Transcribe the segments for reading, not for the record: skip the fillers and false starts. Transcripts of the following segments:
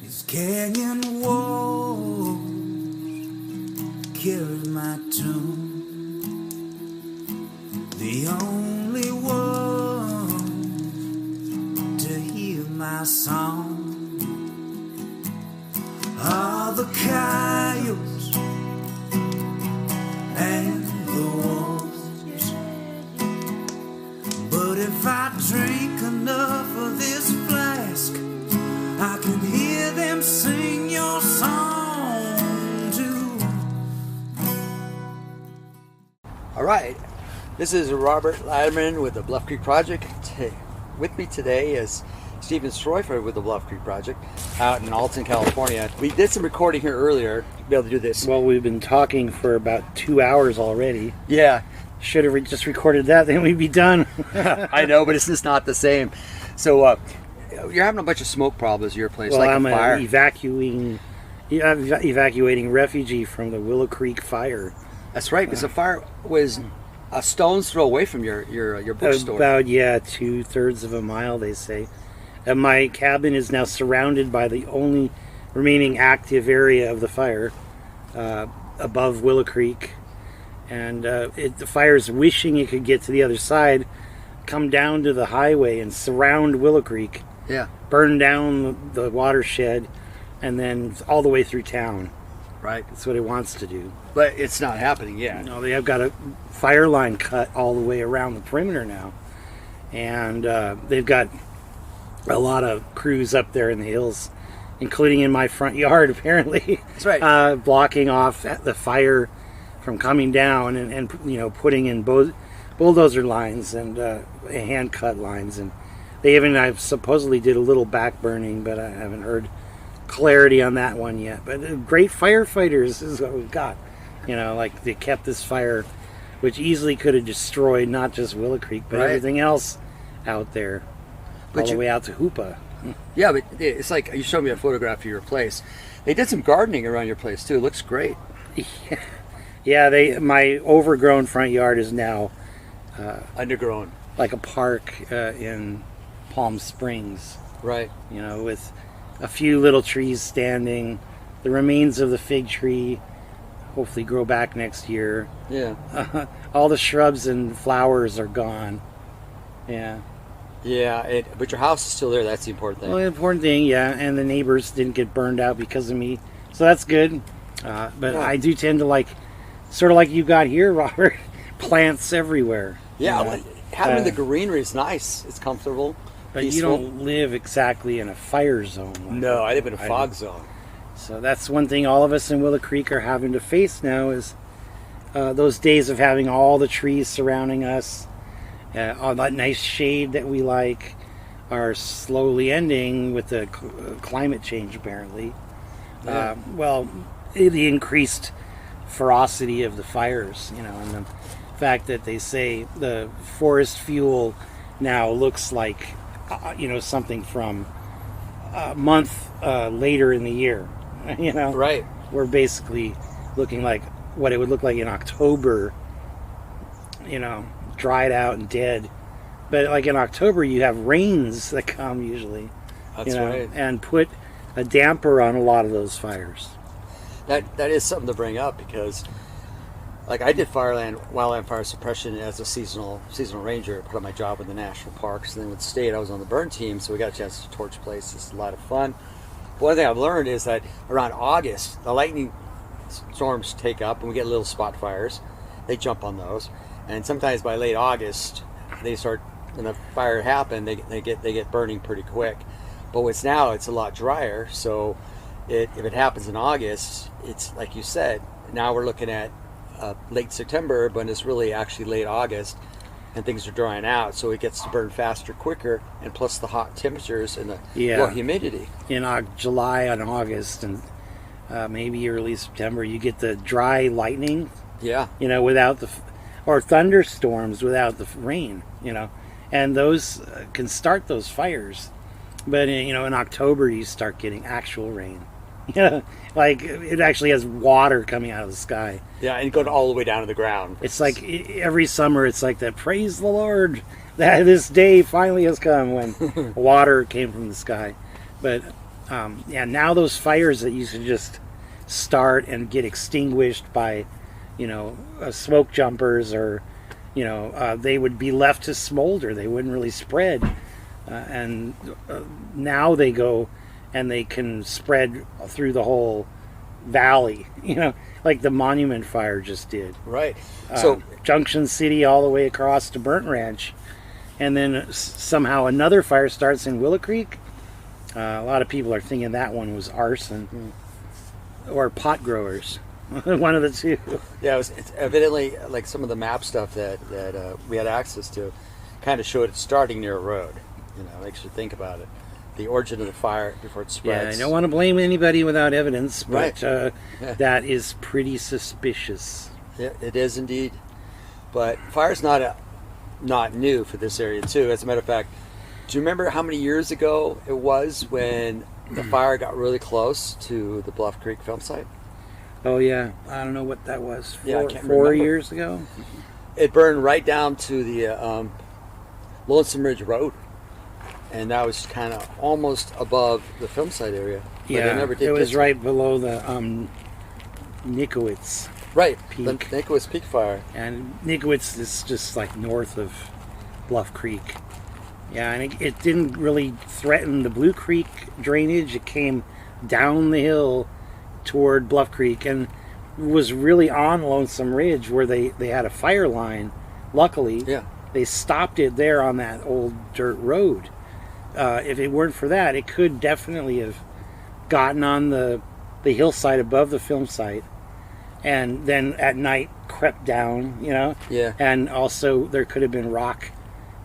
These canyon walls carry my tune. The only one to hear my song are the coyotes and the wolves. But if I drink enough of this flask, I can hear them sing your song too. All right, this is Robert Latterman with the Bluff Creek Project. With me today is Stephen Streufert with the Bluff Creek Project out in Alton, California. We did some recording here earlier to be able to do this. Well, we've been talking for about 2 hours already. Yeah. Should have just recorded that, then we'd be done. I know, but it's just not the same. So you're having a bunch of smoke problems at your place, Well, like I'm a fire. evacuating refugee from the Willow Creek fire. That's right, because the fire was a stone's throw away from your bookstore. About 2/3 of a mile, they say. And my cabin is now surrounded by the only remaining active area of the fire, above Willow Creek. And the fire's wishing it could get to the other side, come down to the highway and surround Willow Creek. Yeah. Burn down the watershed, and then all the way through town. Right. That's what it wants to do. But it's not happening yet. No, they have got a fire line cut all the way around the perimeter now. And they've got a lot of crews up there in the hills, including in my front yard, apparently. That's right. Blocking off the fire from coming down and putting in bulldozer lines and hand cut lines. And they even, I've supposedly did a little back burning, but I haven't heard clarity on that one yet. But great firefighters is what we've got. Like they kept this fire, which easily could have destroyed not just Willow Creek, but everything else out there, all the way out to Hoopa. Yeah, but it's like you showed me a photograph of your place. They did some gardening around your place too. It looks great. Yeah, my overgrown front yard is now undergrown, like a park in Palm Springs. Right. With a few little trees standing, the remains of the fig tree, hopefully grow back next year. Yeah. All the shrubs and flowers are gone. Yeah. Yeah, but your house is still there. That's the important thing. Well, the important thing, yeah, and the neighbors didn't get burned out because of me, so that's good. But I do tend to sort of like you got here, Robert, plants everywhere. Yeah, having the greenery is nice. It's comfortable, but peaceful. You don't live exactly in a fire zone. No, I live in a fog zone. So that's one thing all of us in Willow Creek are having to face now is those days of having all the trees surrounding us, all that nice shade that we like, are slowly ending with the climate change, apparently. Yeah. The increased ferocity of the fires, and the fact that they say the forest fuel now looks like, something from a month later in the year. Right. We're basically looking like what it would look like in October, dried out and dead. But like in October, you have rains that come usually, That's right. and put a damper on a lot of those fires. That is something to bring up because, like, I did wildland fire suppression as a seasonal ranger, part of my job with the national parks, and then with the state, I was on the burn team, so we got a chance to torch places. It's a lot of fun. One thing I've learned is that around August, the lightning storms take up, and we get little spot fires. They jump on those, and sometimes by late August, they start. When the fire happens, they get burning pretty quick. But it's a lot drier, so if it happens in August, it's like you said. Now we're looking at late September, but it's really actually late August, and things are drying out, so it gets to burn faster, quicker, and plus the hot temperatures and the low humidity. In July and August, and maybe early September, you get the dry lightning. Yeah. Without or thunderstorms without the rain. And those can start those fires. But in October, you start getting actual rain. Like it actually has water coming out of the sky. Yeah, and going all the way down to the ground. It's like every summer, it's like that. Praise the Lord that this day finally has come when water came from the sky. But Now those fires that used to just start and get extinguished by, smoke jumpers, or, they would be left to smolder. They wouldn't really spread. And now they go and they can spread through the whole valley, like the Monument Fire just did. Right. So Junction City all the way across to Burnt Ranch. And then somehow another fire starts in Willow Creek. A lot of people are thinking that one was arson or pot growers. One of the two. Yeah, it's evidently like some of the map stuff that we had access to kind of showed it starting near a road. Makes you think about it. The origin of the fire before it spreads. Yeah, I don't want to blame anybody without evidence, but Right. That is pretty suspicious. Yeah, it is indeed. But fire's not new for this area too. As a matter of fact, do you remember how many years ago it was when the fire got really close to the Bluff Creek film site? Oh yeah, I don't know what that was. Yeah, I can't four remember. years ago. It burned right down to the Lonesome Ridge Road, and that was kind of almost above the film site area. But Yeah, never did it was get- right below the Nikowitz. right. Peak. The Nicholas Peak fire. And Nikowitz is just like north of Bluff Creek. Yeah, and it didn't really threaten the Blue Creek drainage. It came down the hill toward Bluff Creek and was really on Lonesome Ridge where they had a fire line. Luckily, Yeah. they stopped it there on that old dirt road. If it weren't for that, it could definitely have gotten on the hillside above the film site, and then at night crept down, Yeah. And also there could have been rock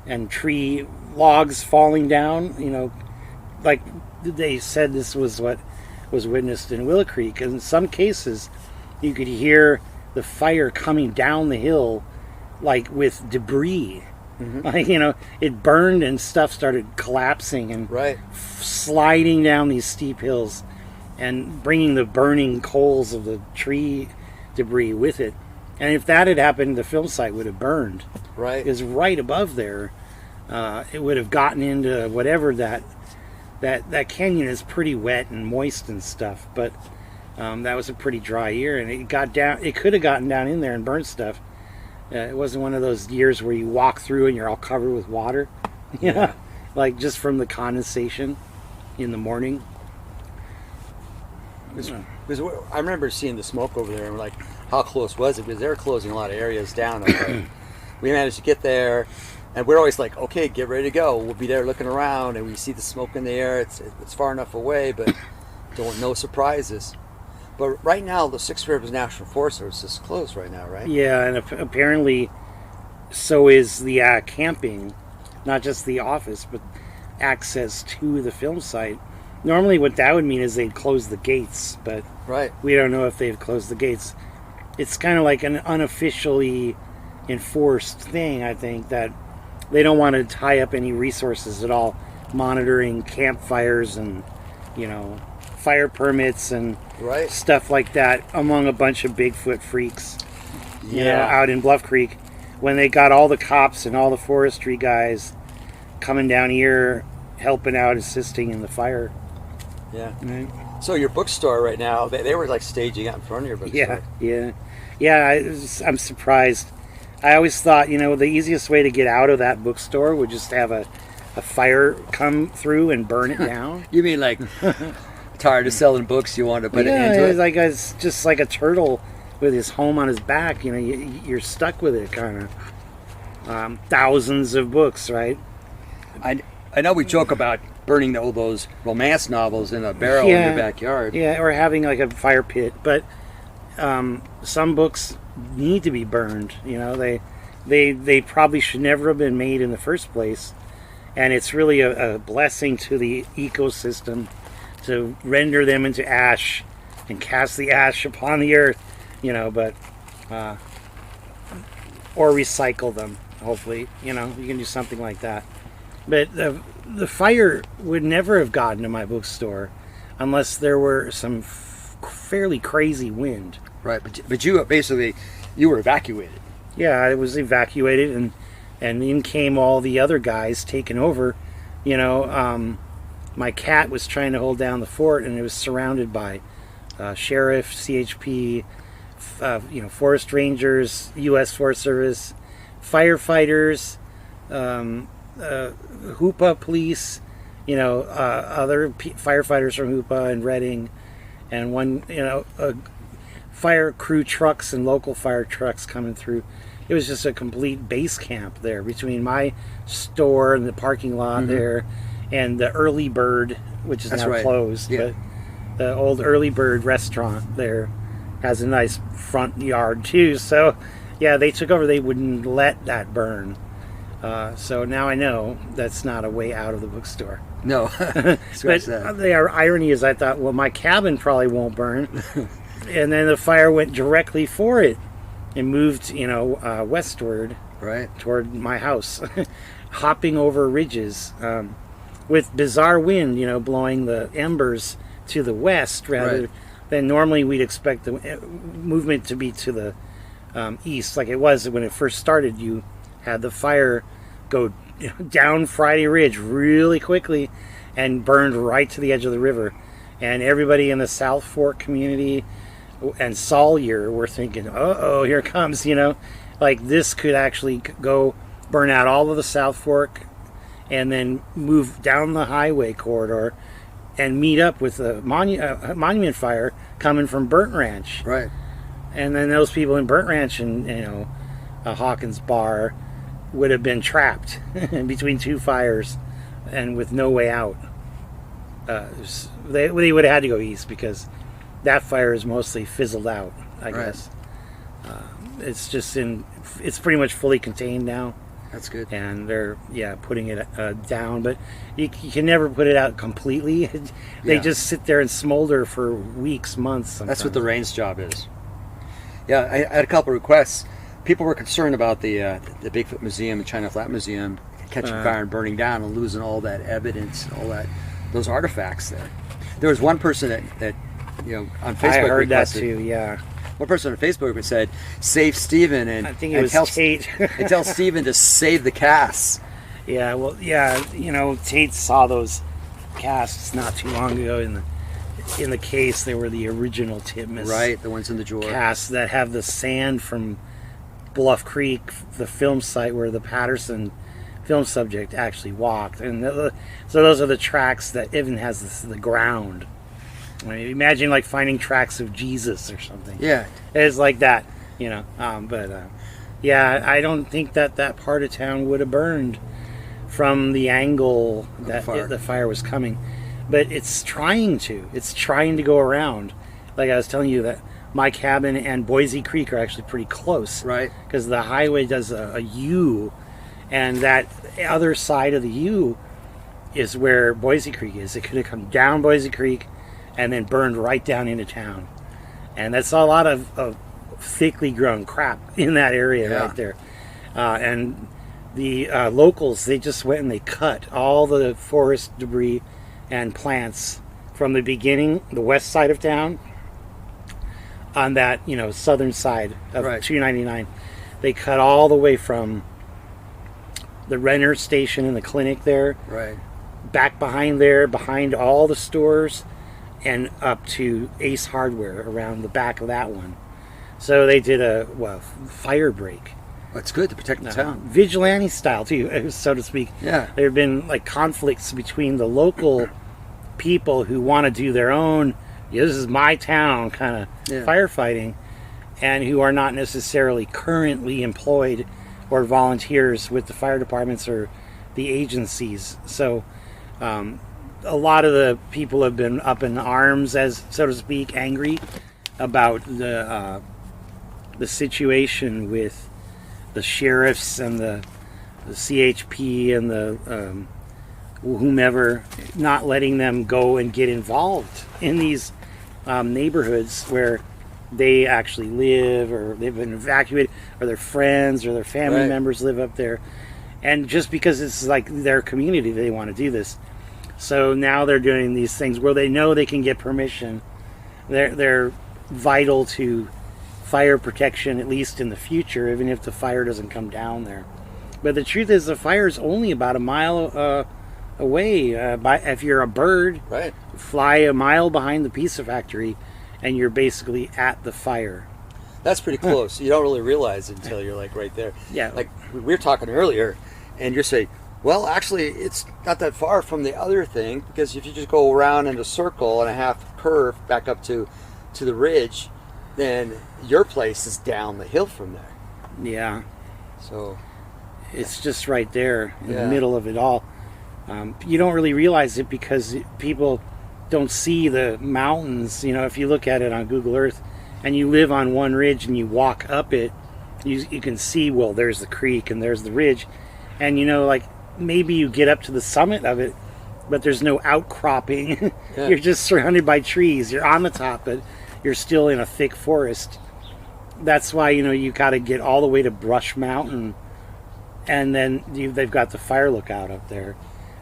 and tree logs falling down, like they said this was what was witnessed in Willow Creek. And in some cases, you could hear the fire coming down the hill, like with debris. Like, it burned and stuff started collapsing and Right. sliding down these steep hills and bringing the burning coals of the tree debris with it. And if that had happened, the film site would have burned. Right. Because right above there, it would have gotten into whatever that canyon is pretty wet and moist and stuff. But that was a pretty dry year, and it got down. It could have gotten down in there and burned stuff. It wasn't one of those years where you walk through and you're all covered with water, Yeah. like just from the condensation in the morning. Because I remember seeing the smoke over there, and we're like, how close was it? Because they were closing a lot of areas down. Okay. We managed to get there, and we're always like, okay, get ready to go. We'll be there looking around, and we see the smoke in the air. It's far enough away, but no surprises. But right now, the Six Rivers National Forest Service is closed right now, right? Yeah, and apparently so is the camping, not just the office, but access to the film site. Normally what that would mean is they'd close the gates, but Right. we don't know if they've closed the gates. It's kind of like an unofficially enforced thing, I think, that they don't want to tie up any resources at all monitoring campfires and, fire permits and Right. stuff like that among a bunch of Bigfoot freaks, Yeah. out in Bluff Creek, when they got all the cops and all the forestry guys coming down here, helping out, assisting in the fire. Yeah. Right? So your bookstore right now, they were like staging out in front of your bookstore. Yeah. I'm surprised. I always thought, the easiest way to get out of that bookstore would just have a fire come through and burn it down. You mean like tired of selling books, you want to put it Yeah, into it's it? like it's just like a turtle with his home on his back. You're stuck with it, kind of. Thousands of books, right? I know we joke about burning all those romance novels in a barrel in your backyard. Yeah, or having like a fire pit. But some books need to be burned. They probably should never have been made in the first place. And it's really a blessing to the ecosystem to render them into ash and cast the ash upon the earth, but or recycle them. Hopefully, you can do something like that. But the fire would never have gotten to my bookstore unless there were some fairly crazy wind. Right, but you basically, you were evacuated. Yeah, I was evacuated, and in came all the other guys taking over. my cat was trying to hold down the fort, and it was surrounded by sheriff, CHP, forest rangers, U.S. Forest Service, firefighters, Hoopa police, other firefighters from Hoopa and Reading, and one, fire crew trucks and local fire trucks coming through. It was just a complete base camp there between my store and the parking lot there, and the Early Bird, which is now closed. Yeah. But the old Early Bird restaurant there has a nice front yard too. So, yeah, they took over. They wouldn't let that burn. So now I know that's not a way out of the bookstore. No. But the irony is, I thought, well, my cabin probably won't burn. And then the fire went directly for it and moved, westward, toward my house, hopping over ridges, with bizarre wind, blowing the embers to the west rather than normally we'd expect the movement to be to the east, like it was when it first started. You had the fire go down Friday Ridge really quickly and burned right to the edge of the river, and everybody in the South Fork community and Sawyer were thinking, uh-oh, here it comes, like this could actually go burn out all of the South Fork and then move down the highway corridor and meet up with the monument fire coming from Burnt Ranch. Right. And then those people in Burnt Ranch and, Hawkins Bar would have been trapped between two fires and with no way out. They would have had to go east because that fire is mostly fizzled out, I guess. It's just it's pretty much fully contained now. That's good. And they're, putting it down. But you can never put it out completely. They just sit there and smolder for weeks, months sometimes. That's what the rain's job is. Yeah, I had a couple of requests. People were concerned about the Bigfoot Museum and China Flat Museum catching fire and burning down and losing all that evidence and all those artifacts there. There was one person that on Facebook I heard requested, that too, yeah. One person on Facebook said, save Stephen, and I think it was Tate. and tell Stephen to save the casts. Yeah, well, Tate saw those casts not too long ago in the case. They were the original Titmus. Right, the ones in the drawer. Casts that have the sand from Bluff Creek, the film site where the Patterson film subject actually walked. And so those are the tracks that even has the ground. I mean, imagine like finding tracks of Jesus or something. Yeah. It's like that, I don't think that part of town would have burned from the angle that the fire was coming. But it's trying to. It's trying to go around. Like I was telling you, that my cabin and Boise Creek are actually pretty close. Right. Because the highway does a U, and that other side of the U is where Boise Creek is. It could have come down Boise Creek and then burned right down into town. And that's a lot of thickly grown crap in that area right there. And the locals, they just went and they cut all the forest debris and plants from the beginning, the west side of town, on that, southern side of 299. They cut all the way from the Renner station and the clinic there, back behind there, behind all the stores, and up to Ace Hardware around the back of that one. So they did a fire break. That's good to protect the town. Vigilante style too, so to speak. Yeah. There have been like conflicts between the local people who want to do their own, this is my town kind of firefighting, and who are not necessarily currently employed or volunteers with the fire departments or the agencies. So a lot of the people have been up in arms, as so to speak, angry about the situation with the sheriffs and the CHP and the whomever not letting them go and get involved in these neighborhoods where they actually live, or they've been evacuated, or their friends or their family members live up there. And just because it's like their community, they want to do this. So now they're doing these things where they know they can get permission. They're vital to fire protection, at least in the future, even if the fire doesn't come down there. But the truth is, the fire is only about a mile away. If you're a bird, Right. fly a mile behind the pizza factory, and you're basically at the fire. That's pretty close. You don't really realize it until you're like right there. Yeah. Like we were talking earlier, and you're saying, well, actually, it's not that far from the other thing, because if you just go around in a circle and a half curve back up to the ridge, then your place is down the hill from there. Yeah. So It's just right there in Yeah. the middle of it all. You don't really realize it because people don't see the mountains. You know, if you look at it on Google Earth and you live on one ridge and you walk up it, you can see, well, there's the creek and there's the ridge. And, you know, like maybe you get up to the summit of it, but there's no outcropping. Yeah. You're just surrounded by trees. You're on the top, but you're still in a thick forest. That's why, you know, you got to get all the way to Brush Mountain, and then they've got the fire lookout up there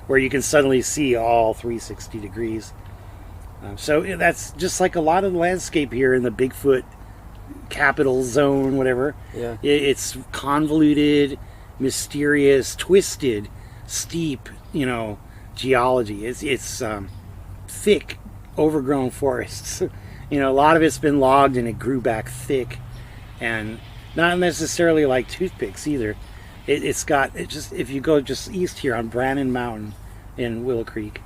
where you can suddenly see all 360 degrees. So that's just like a lot of the landscape here in the Bigfoot capital zone, whatever. Yeah. It's convoluted, mysterious, twisted, steep, you know, geology. It's thick, overgrown forests. You know, a lot of it's been logged and it grew back thick, and not necessarily like toothpicks either. It's just, if you go just east here on Brannan Mountain in Willow Creek,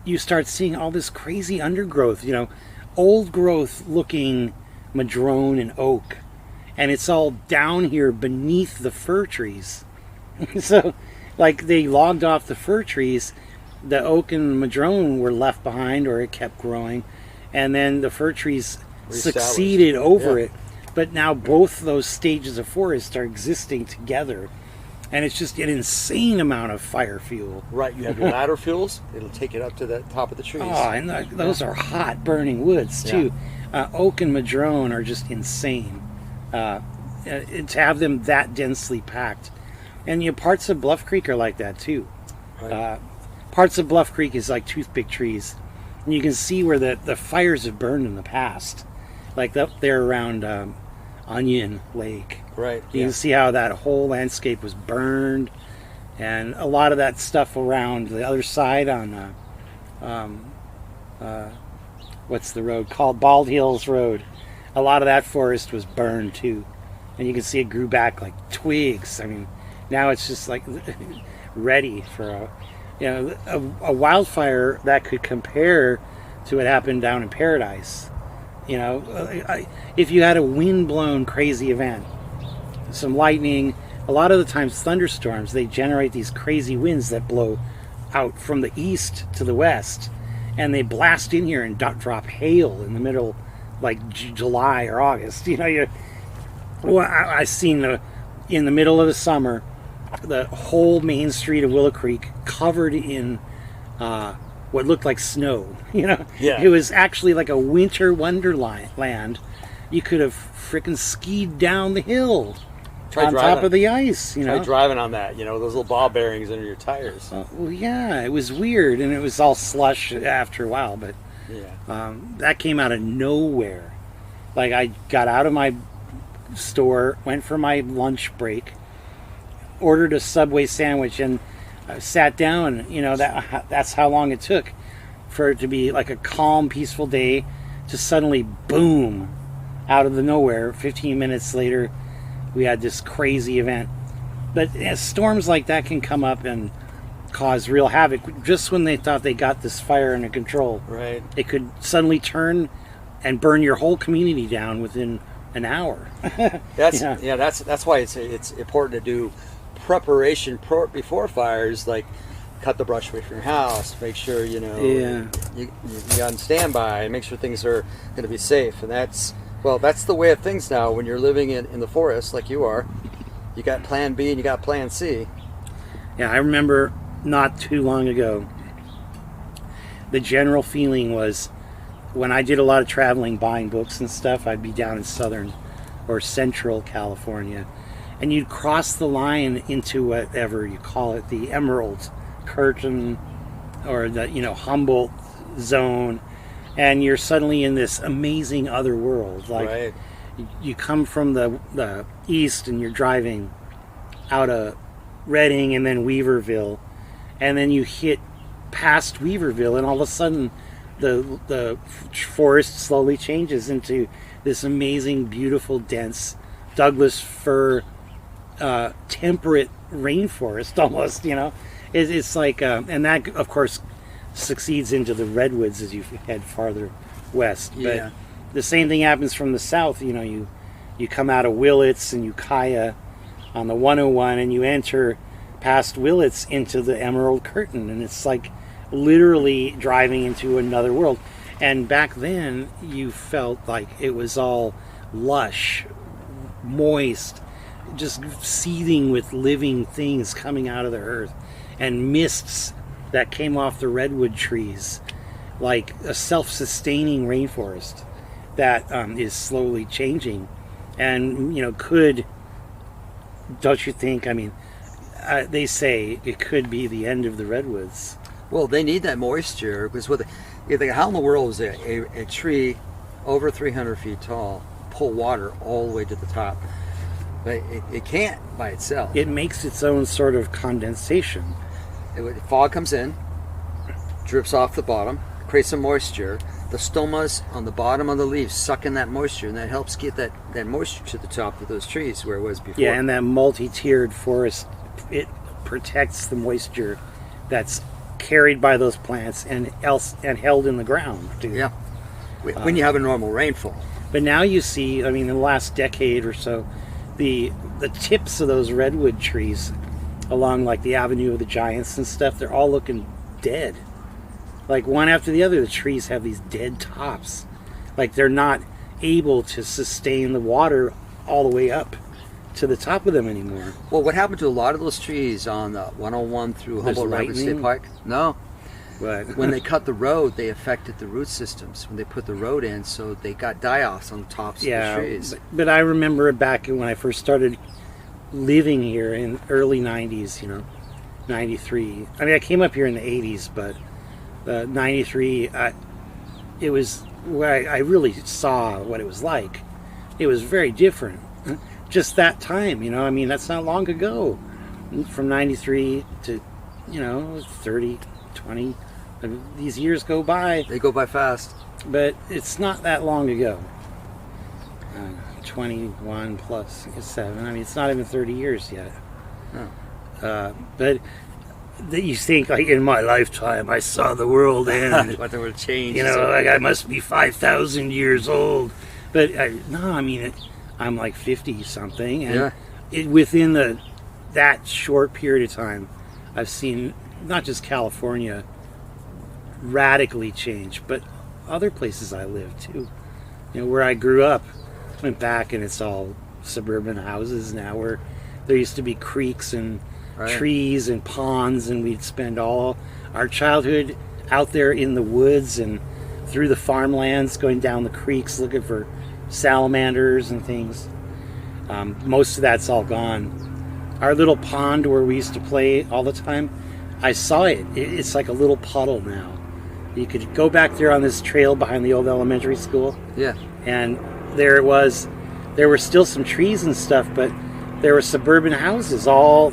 you start seeing all this crazy undergrowth, you know, old growth looking madrone and oak, and it's all down here beneath the fir trees. So, like, they logged off the fir trees, the oak and madrone were left behind, or it kept growing, and then the fir trees succeeded over it. But now both those stages of forest are existing together, and it's just an insane amount of fire fuel. right, you have your ladder fuels. It'll take it up to the top of the trees. Oh, and those are hot burning woods too. Oak and madrone are just insane. To have them that densely packed, and you know, parts of Bluff Creek are like that too. Right. Parts of Bluff Creek is like toothpick trees, and you can see where the fires have burned in the past, like up there around Onion Lake. Right. You can see how that whole landscape was burned, and a lot of that stuff around the other side on what's the road called? Bald Hills Road. A lot of that forest was burned too, and you can see it grew back like twigs. I mean, now it's just like ready for a wildfire that could compare to what happened down in Paradise. You know, if you had a wind-blown crazy event, some lightning, a lot of the times thunderstorms, they generate these crazy winds that blow out from the east to the west, and they blast in here and drop hail in the middle, like July or August. You know, I seen in the middle of the summer, the whole main street of Willow Creek covered in what looked like snow. You know, Yeah. It was actually like a winter wonderland. You could have frickin' skied down the hill on top of the ice. You know, Try driving on that. You know, those little ball bearings under your tires. well, yeah, it was weird, and it was all slush after a while. But Yeah. that came out of nowhere. Like, I got out of my store, went for my lunch break, ordered a Subway sandwich, and sat down. You know, that's how long it took for it to be like a calm, peaceful day to suddenly boom out of the nowhere. 15 minutes later, we had this crazy event. But storms like that can come up and cause real havoc. Just when they thought they got this fire under control, Right. it could suddenly turn and burn your whole community down within an hour. That's why it's important to do preparation before fires, like cut the brush away from your house, make sure you on standby, and make sure things are going to be safe. And that's the way of things now. When you're living in the forest like you are, you got plan B and you got plan C. Yeah, I remember not too long ago, the general feeling was, when I did a lot of traveling buying books and stuff, I'd be down in southern or central California, and you'd cross the line into whatever you call it, the Emerald Curtain or the Humboldt zone, and you're suddenly in this amazing other world. Like, Right. you come from the east and you're driving out of Redding and then Weaverville, and then you hit past Weaverville, and all of a sudden the forest slowly changes into this amazing, beautiful, dense Douglas fir, temperate rainforest almost, It's like, and that of course succeeds into the redwoods as you head farther west. Yeah. But the same thing happens from the south. You come out of Willits and Ukiah on the 101, and you enter past Willits into the Emerald Curtain, and it's like literally driving into another world. And back then you felt like it was all lush, moist, just seething with living things coming out of the earth, and mists that came off the redwood trees, like a self-sustaining rainforest that is slowly changing. And don't you think, they say it could be the end of the redwoods. Well, they need that moisture, because you think, how in the world is a tree over 300 feet tall pull water all the way to the top? But it can't by itself. It makes its own sort of condensation. Fog comes in, drips off the bottom, creates some moisture. The stomas on the bottom of the leaves suck in that moisture, and that helps get that moisture to the top of those trees where it was before. Yeah, and that multi-tiered forest, it protects the moisture that's carried by those plants and held in the ground, too. Yeah, when you have a normal rainfall. But now you see, in the last decade or so, the tips of those redwood trees along like the Avenue of the Giants and stuff, they're all looking dead. Like one after the other, the trees have these dead tops. Like they're not able to sustain the water all the way up to the top of them anymore. Well, what happened to a lot of those trees on the 101 through Humboldt Rapids State Park? No. But when they cut the road, they affected the root systems when they put the road in, so they got die-offs on the tops of the trees. But I remember back when I first started living here in early 90s, 93. I came up here in the 80s, but 93, it was where I really saw what it was like. It was very different. Just that time, that's not long ago. From 93 to, 30, 20. These years go by. They go by fast. But it's not that long ago. 21 plus 7. It's not even 30 years yet. No. But you think, like, in my lifetime, I saw the world end. What the world changed. Like I must be 5,000 years old. But I'm like 50 something, and within that short period of time, I've seen not just California radically change, but other places I live too. Where I grew up, went back, and it's all suburban houses now, where there used to be creeks and trees and ponds, and we'd spend all our childhood out there in the woods and through the farmlands, going down the creeks looking for salamanders and things. Most of that's all gone. Our little pond where we used to play all the time, I saw it. It's like a little puddle now. You could go back there on this trail behind the old elementary school. Yeah. And there it was. There were still some trees and stuff, but there were suburban houses all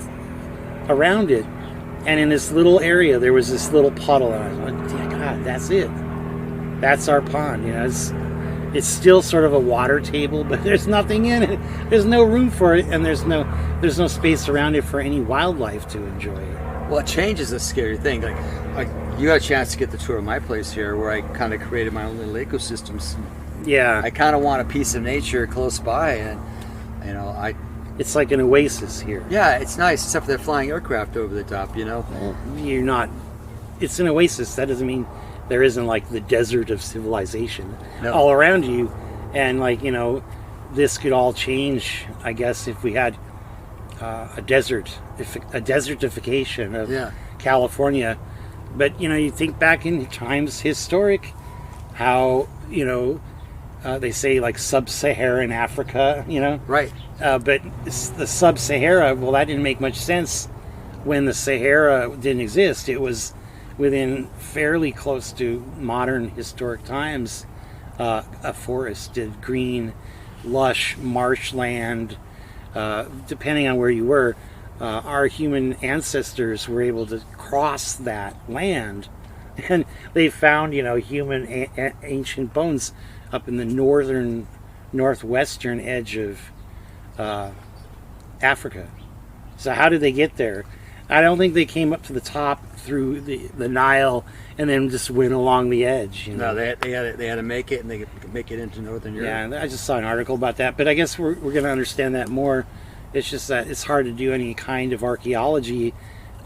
around it. And in this little area, there was this little puddle. And I was like, dear God, that's it. That's our pond. It's still sort of a water table, but there's nothing in it. There's no room for it, and there's no space around it for any wildlife to enjoy. Well, change is a scary thing. Like you got a chance to get the tour of my place here, where I kind of created my own little ecosystems. Yeah. I kind of want a piece of nature close by, and It's like an oasis here. Yeah, it's nice, except for they're flying aircraft over the top. Well, you're not. It's an oasis. That doesn't mean there isn't like the desert of civilization all around you, and this could all change, I guess, if we had a desertification of California. But you think back in times historic, how they say like sub-Saharan Africa, right? But the sub-Sahara, well, that didn't make much sense when the Sahara didn't exist. It was within fairly close to modern historic times, a forested, green, lush marshland, depending on where you were, our human ancestors were able to cross that land, and they found, human ancient bones up in the northwestern edge of Africa. So how did they get there? I don't think they came up to the top through the Nile and then just went along the edge. No, they had to make it, and they could make it into northern Europe. Yeah, I just saw an article about that, but I guess we're going to understand that more. It's just that it's hard to do any kind of archaeology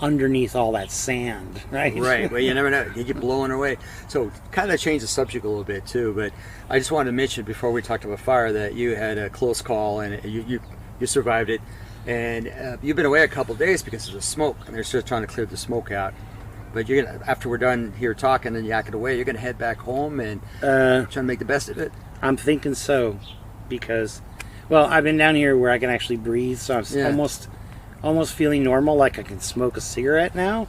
underneath all that sand, right? Right. Well, you never know. You get blown away. So, kind of change the subject a little bit too. But I just wanted to mention before we talked about fire that you had a close call and you survived it. And you've been away a couple of days because of the smoke, and they're still trying to clear the smoke out. But you're gonna, after we're done here talking and yakking away, you're gonna head back home and try to make the best of it. I'm thinking so, because, well, I've been down here where I can actually breathe, so I'm almost feeling normal, like I can smoke a cigarette now.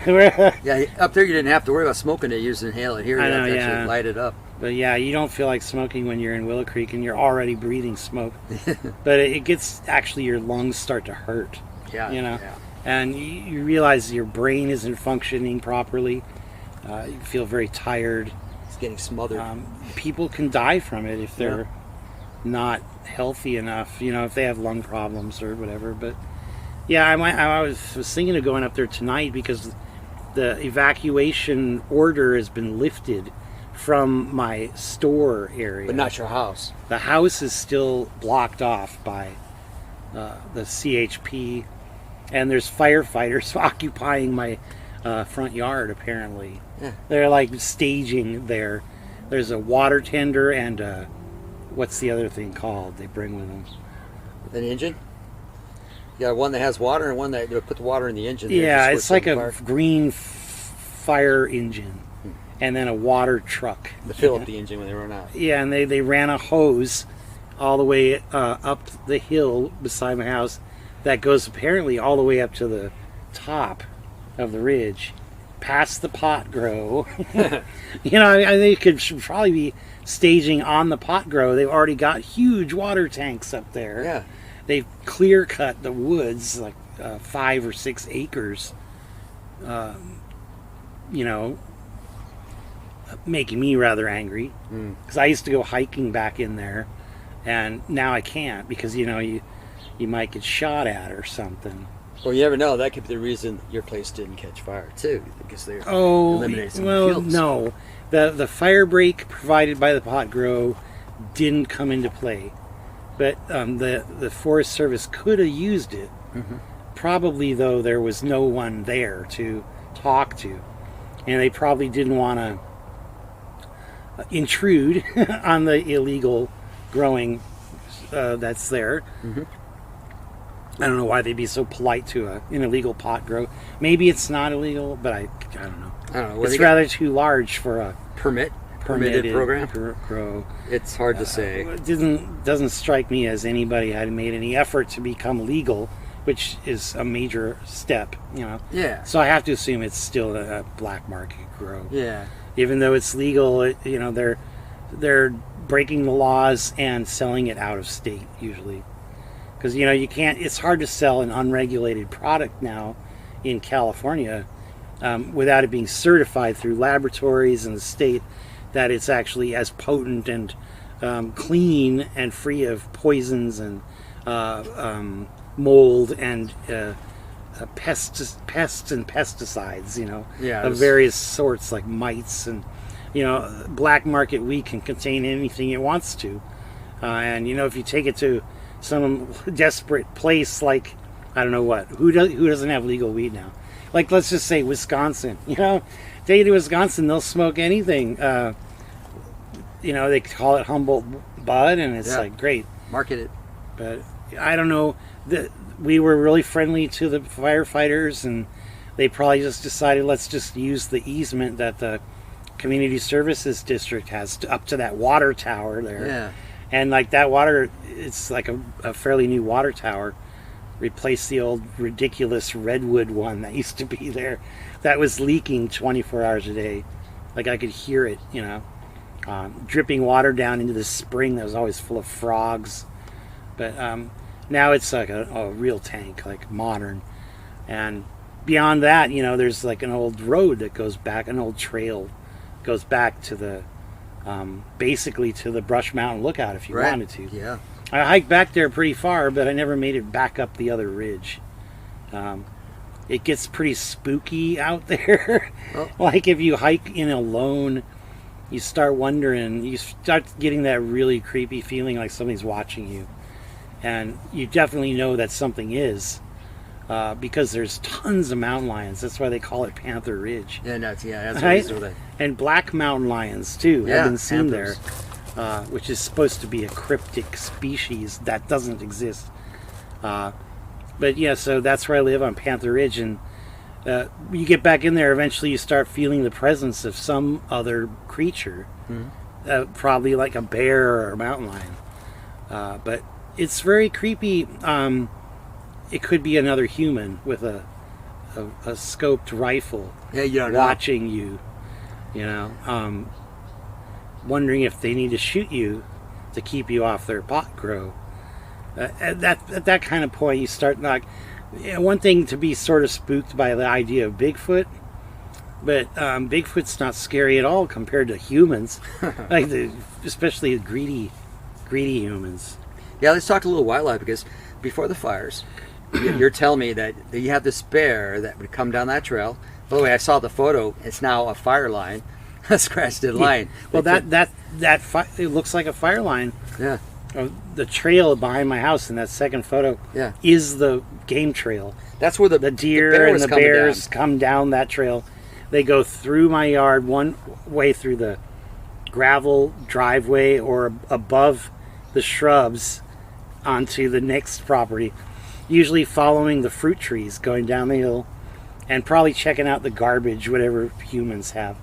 Yeah, up there you didn't have to worry about smoking it. You just inhale it. Here you have to actually light it up. But yeah, you don't feel like smoking when you're in Willow Creek and you're already breathing smoke. But it gets, actually, your lungs start to hurt. Yeah. Yeah. And you realize your brain isn't functioning properly. You feel very tired. It's getting smothered. People can die from it if they're not healthy enough, if they have lung problems or whatever. But yeah, I was thinking of going up there tonight because the evacuation order has been lifted from my store area. But not your house. The house is still blocked off by the CHP, and there's firefighters occupying my front yard, apparently. Yeah. They're like staging there. There's a water tender and what's the other thing called they bring with them? An engine? You got one that has water and one that they put the water in the engine. Yeah, it's like a green fire engine. And then a water truck. To fill up the engine when they run out. Yeah, and they ran a hose all the way up the hill beside my house that goes apparently all the way up to the top of the ridge, past the pot grow. They should probably be staging on the pot grow. They've already got huge water tanks up there. Yeah. They've clear cut the woods, like 5 or 6 acres. Making me rather angry because I used to go hiking back in there, and now I can't because you might get shot at or something. Well, you never know. That could be the reason your place didn't catch fire too, because they eliminated some kills. No, the fire break provided by the pot grow didn't come into play, but the Forest Service could have used it. Mm-hmm. Probably, though, there was no one there to talk to, and they probably didn't want to intrude on the illegal growing that's there. Mm-hmm. I don't know why they'd be so polite to an illegal pot grow. Maybe it's not illegal, but I don't know. It's rather too large for a permitted program. Grow. It's hard to say. It doesn't strike me as anybody had made any effort to become legal, which is a major step. Yeah. So I have to assume it's still a black market grow. Yeah. Even though it's legal, they're breaking the laws and selling it out of state usually, because you can't. It's hard to sell an unregulated product now in California without it being certified through laboratories in the state that it's actually as potent and clean and free of poisons and mold and pests and pesticides, of various sorts, like mites, and black market wheat can contain anything it wants to, and if you take it to some desperate place like, I don't know what, who doesn't have legal weed now, like let's just say Wisconsin, take it to Wisconsin, they'll smoke anything, they call it Humboldt bud, and it's like great, market it. But I don't know, we were really friendly to the firefighters, and they probably just decided, let's just use the easement that the Community Services District has up to that water tower there. Yeah. And like that water, it's like a fairly new water tower. Replaced the old ridiculous redwood one that used to be there that was leaking 24 hours a day. Like I could hear it, dripping water down into the spring that was always full of frogs. But now it's like a real tank, like modern. And beyond that, there's like an old road that goes back, an old trail goes back to the basically to the Brush Mountain Lookout if you wanted to. Yeah. I hiked back there pretty far, but I never made it back up the other ridge. It gets pretty spooky out there. Oh. Like if you hike in alone, you start wondering, you start getting that really creepy feeling like somebody's watching you. And you definitely know that something is, because there's tons of mountain lions. That's why they call it Panther Ridge. Yeah, that's Right? what it is with it. And black mountain lions too Yeah, have been seen panthers. there, which is supposed to be a cryptic species that doesn't exist. But yeah, so that's where I live on Panther Ridge, and you get back in there, eventually you start feeling the presence of some other creature, probably like a bear or a mountain lion. But it's very creepy. It could be another human with a scoped rifle, Yeah, you don't know. watching you, wondering if they need to shoot you to keep you off their pot grow. At that kind of point, you start one thing to be sort of spooked by the idea of Bigfoot, but Bigfoot's not scary at all compared to humans, especially greedy humans. Yeah, let's talk a little wildlife, because before the fires, you're telling me that you have this bear that would come down that trail. By the way, I saw the photo. It's now a fire lion, a scratched-in lion. Well, it looks like a fire line. Yeah. The trail behind my house in that second photo is the game trail. That's where the deer and the bears come down that trail. They go through my yard one way through the gravel driveway or above the shrubs onto the next property, usually following the fruit trees going down the hill and probably checking out the garbage, whatever humans have.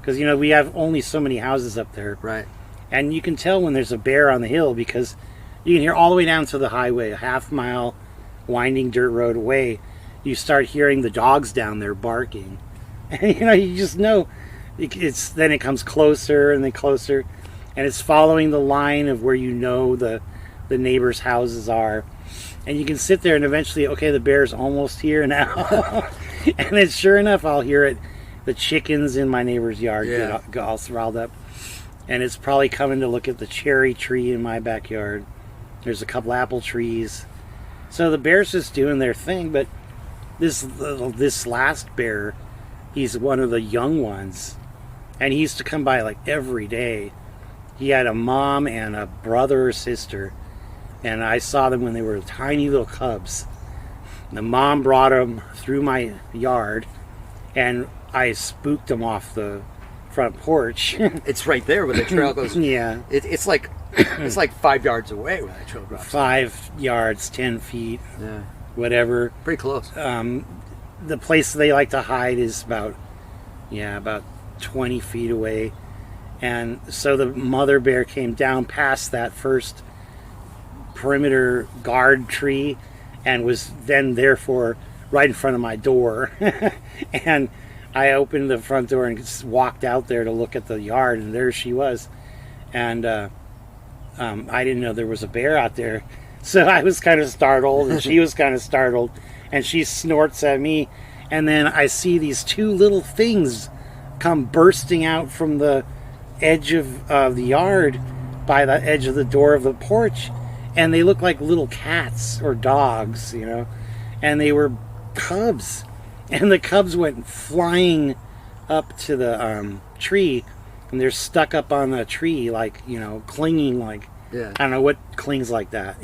Because, we have only so many houses up there. Right. And you can tell when there's a bear on the hill because you can hear all the way down to the highway, a half-mile winding dirt road away. You start hearing the dogs down there barking. And, you just know. Then it comes closer and then closer. And it's following the line of where the neighbors' houses are. And you can sit there and eventually, okay, the bear's almost here now. And then sure enough, I'll hear it. The chickens in my neighbor's yard get all riled up. And it's probably coming to look at the cherry tree in my backyard. There's a couple apple trees. So the bear's just doing their thing. But this last bear, he's one of the young ones. And he used to come by like every day. He had a mom and a brother or sister. And I saw them when they were tiny little cubs. The mom brought them through my yard. And I spooked them off the front porch. It's right there where the trail goes. Yeah. It's like 5 yards away where that trail goes. 5 yards, 10 feet, Yeah. whatever. Pretty close. The place they like to hide is about 20 feet away. And so the mother bear came down past that first perimeter guard tree and was then therefore right in front of my door. And I opened the front door and just walked out there to look at the yard, and there she was. And I didn't know there was a bear out there. So I was kind of startled, and she was kind of startled. And she snorts at me, and then I see these two little things come bursting out from the edge of the yard by the edge of the door of the porch. And they look like little cats or dogs, And they were cubs. And the cubs went flying up to the tree, and they're stuck up on the tree, like, clinging, like, I don't know what clings like that.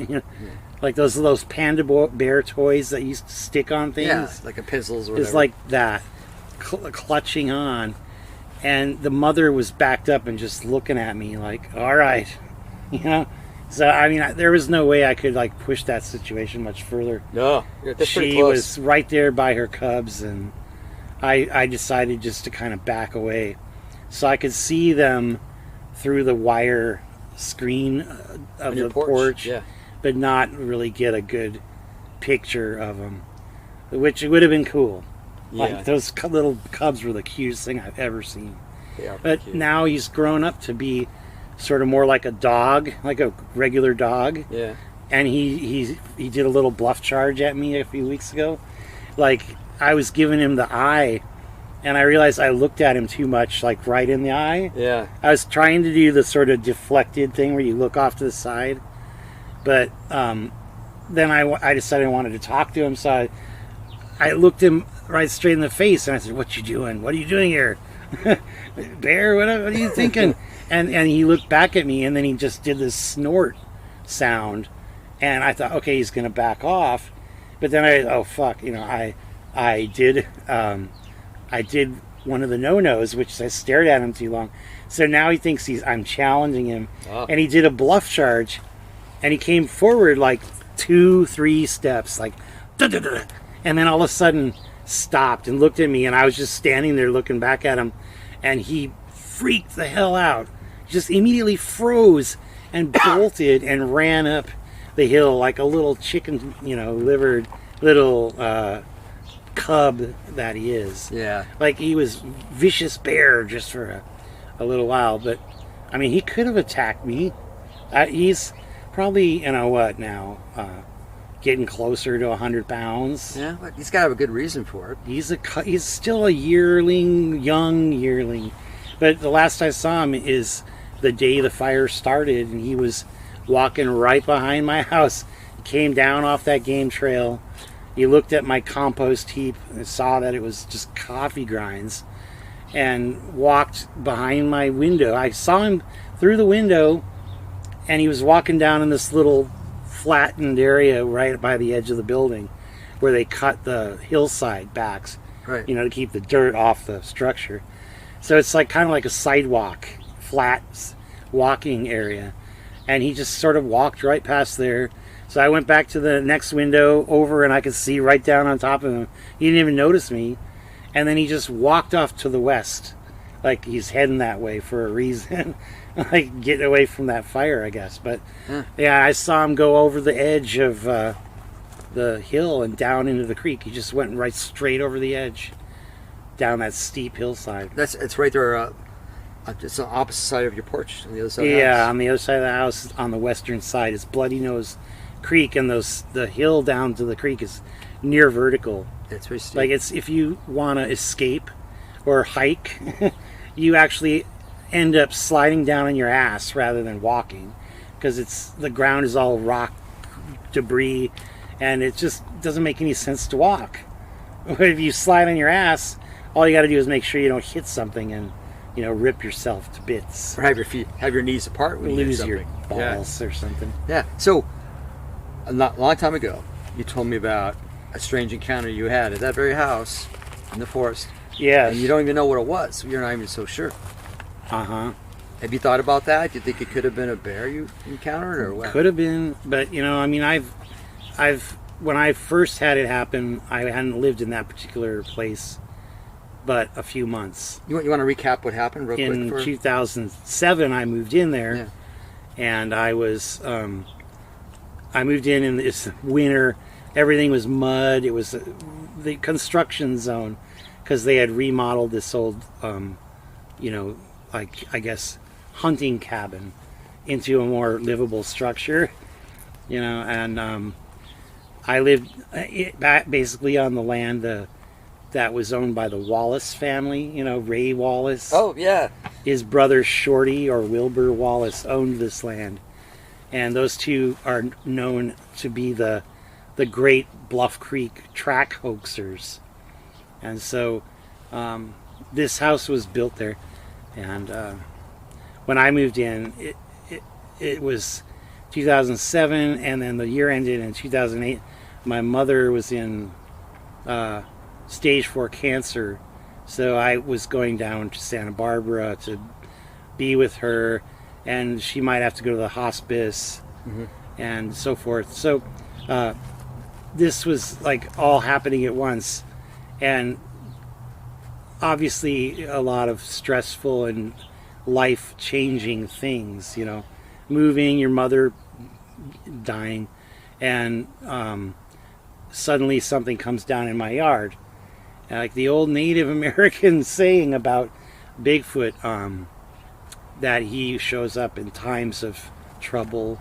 Like those panda bear toys that used to stick on things. Yeah, like a pistols or whatever. It's like that, clutching on. And the mother was backed up and just looking at me like, all right, So, there was no way I could, push that situation much further. No, that's pretty She close. was right there by her cubs, and I decided just to kind of back away. So I could see them through the wire screen of the porch, but not really get a good picture of them, which would have been cool. Yeah. Those little cubs were the cutest thing I've ever seen. They are But cute. now he's grown up to be sort of more like a dog, like a regular dog. Yeah. And he did a little bluff charge at me a few weeks ago. like I was giving him the eye, and I realized I looked at him too much, like right in the eye. Yeah. I was trying to do the sort of deflected thing where you look off to the side, but then I decided I wanted to talk to him, so I looked him right straight in the face, and I said, "What you doing? What are you doing here, Bear? What are you thinking?" and he looked back at me, and then he just did this snort sound, and I thought, okay, he's gonna back off, but then I did one of the no-nos, which I stared at him too long, so now he thinks I'm challenging him, and he did a bluff charge, and he came forward like 2-3 steps, like da-da-da-da. And then all of a sudden stopped and looked at me, and I was just standing there looking back at him, and he freaked the hell out. Just immediately froze and bolted and ran up the hill like a little chicken, livered little cub that he is. Yeah. Like he was vicious bear just for a little while. But, I mean, he could have attacked me. He's probably, getting closer to 100 pounds. Yeah, but he's got to have a good reason for it. He's still a young yearling. But the last I saw him is the day the fire started, and he was walking right behind my house. He came down off that game trail. He looked at my compost heap and saw that it was just coffee grinds, and walked behind my window. I saw him through the window, and he was walking down in this little flattened area right by the edge of the building where they cut the hillside backs, right? To keep the dirt off the structure. So it's like kind of like a sidewalk, flat walking area, and he just sort of walked right past there. So I went back to the next window over, and I could see right down on top of him. He didn't even notice me, and then he just walked off to the west, like he's heading that way for a reason. Like getting away from that fire, I guess. But yeah, I saw him go over the edge of the hill and down into the creek. He just went right straight over the edge, down that steep hillside. It's right there. It's on the opposite side of your porch, on the other side. Of the house. Yeah, on the other side of the house, on the western side, is Bloody Nose Creek, and the hill down to the creek is near vertical. It's very steep. Like if you want to escape or hike, you actually end up sliding down on your ass rather than walking, because the ground is all rock debris, and it just doesn't make any sense to walk. If you slide on your ass, all you got to do is make sure you don't hit something and rip yourself to bits, or have your knees apart when you lose your balls or something. Yeah. So a long time ago, you told me about a strange encounter you had at that very house in the forest. Yeah. And you don't even know what it was. You're not even so sure. Uh-huh. Have you thought about that? Do you think it could have been a bear you encountered, or what? Could have been, but I've when I first had it happen, I hadn't lived in that particular place but a few months. You want to recap what happened real quick? In 2007, I moved in there, and I moved in this winter. Everything was mud. It was the construction zone, because they had remodeled this old, like, I guess, hunting cabin into a more livable structure, and I lived basically on the land that was owned by the Wallace family, Ray Wallace. Oh, yeah. His brother Shorty, or Wilbur Wallace, owned this land, and those two are known to be the great Bluff Creek track hoaxers. And so this house was built there, and when I moved in, it was 2007, and then the year ended in 2008. My mother was in stage 4 cancer, so I was going down to Santa Barbara to be with her, and she might have to go to the hospice, and so forth. So this was like all happening at once, and obviously a lot of stressful and life-changing things, moving, your mother dying, and suddenly something comes down in my yard. Like the old Native American saying about Bigfoot, that he shows up in times of trouble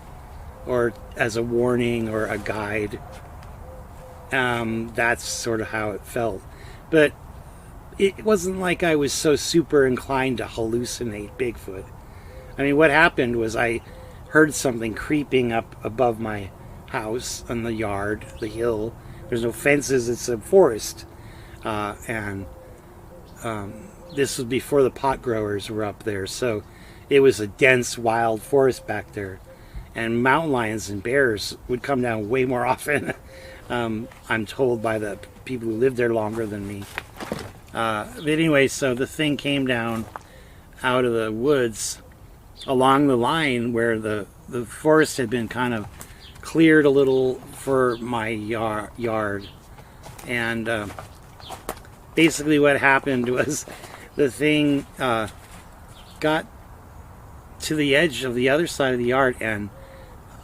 or as a warning or a guide. That's sort of how it felt. But it wasn't like I was so super inclined to hallucinate Bigfoot. I mean, what happened was I heard something creeping up above my house on the yard, the hill. There's no fences, it's a forest. And this was before the pot growers were up there, so it was a dense, wild forest back there. And mountain lions and bears would come down way more often, I'm told by the people who lived there longer than me. But anyway, so the thing came down out of the woods along the line where the forest had been kind of cleared a little for my yard. And basically what happened was the thing got to the edge of the other side of the yard, and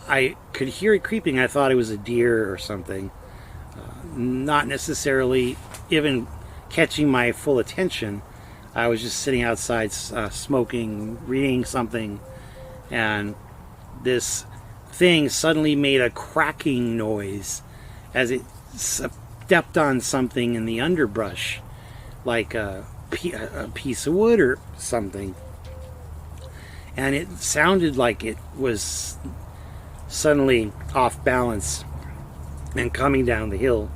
I could hear it creeping. I thought it was a deer or something. Not necessarily even catching my full attention. I was just sitting outside smoking, reading something, and this thing suddenly made a cracking noise as it stepped on something in the underbrush, like a piece of wood or something. And it sounded like it was suddenly off balance and coming down the hill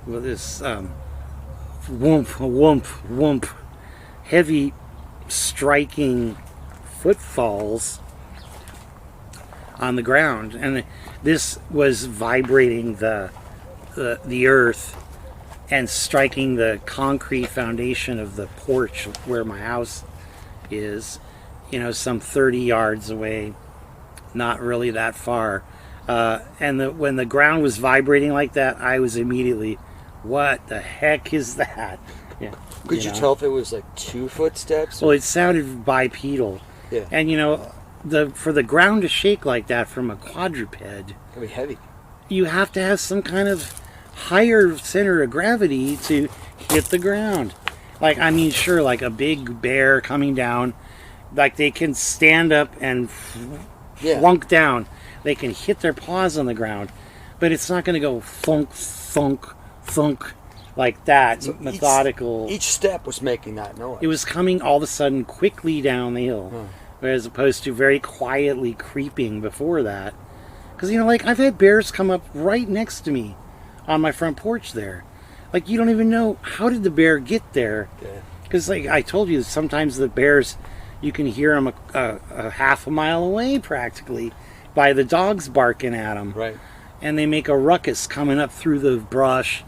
with this whoomp, whoomp, whoomp, heavy striking footfalls on the ground. And this was vibrating the earth and striking the concrete foundation of the porch where my house is, some 30 yards away, not really that far. And when the ground was vibrating like that, I was immediately, what the heck is that? Yeah. Could you tell if it was like 2 footsteps? Well, it sounded bipedal. Yeah. And for the ground to shake like that from a quadruped, It'd be heavy. You have to have some kind of higher center of gravity to hit the ground. Like a big bear coming down, like they can stand up and flunk down. They can hit their paws on the ground, but it's not going to go thunk, thunk, thunk like that. So methodical. Each step was making that noise. It was coming all of a sudden quickly down the hill, as opposed to very quietly creeping before that. Because, I've had bears come up right next to me on my front porch there. Like, you don't even know, how did the bear get there? Because, I told you, sometimes the bears, you can hear them a half a mile away, practically, by the dogs barking at them. Right. And they make a ruckus coming up through the brush.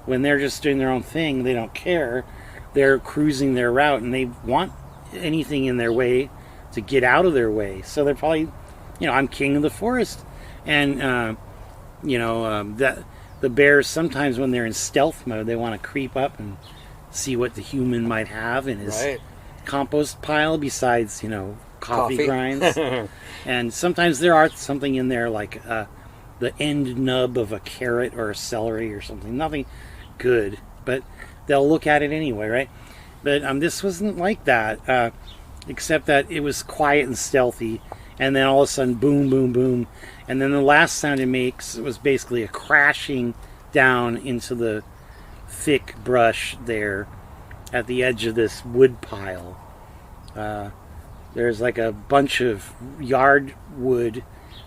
When they're just doing their own thing, they don't care. They're cruising their route, and they want anything in their way to get out of their way. So they're probably, I'm king of the forest. And, that the bears, sometimes when they're in stealth mode, they want to creep up and see what the human might have in his compost pile besides, coffee grinds. And sometimes there are something in there like the end nub of a carrot or a celery or something. Nothing good, but they'll look at it anyway, right? But this wasn't like that, except that it was quiet and stealthy. And then all of a sudden, boom, boom, boom. And then the last sound it makes was basically a crashing down into the thick brush there at the edge of this wood pile. There's like a bunch of yard wood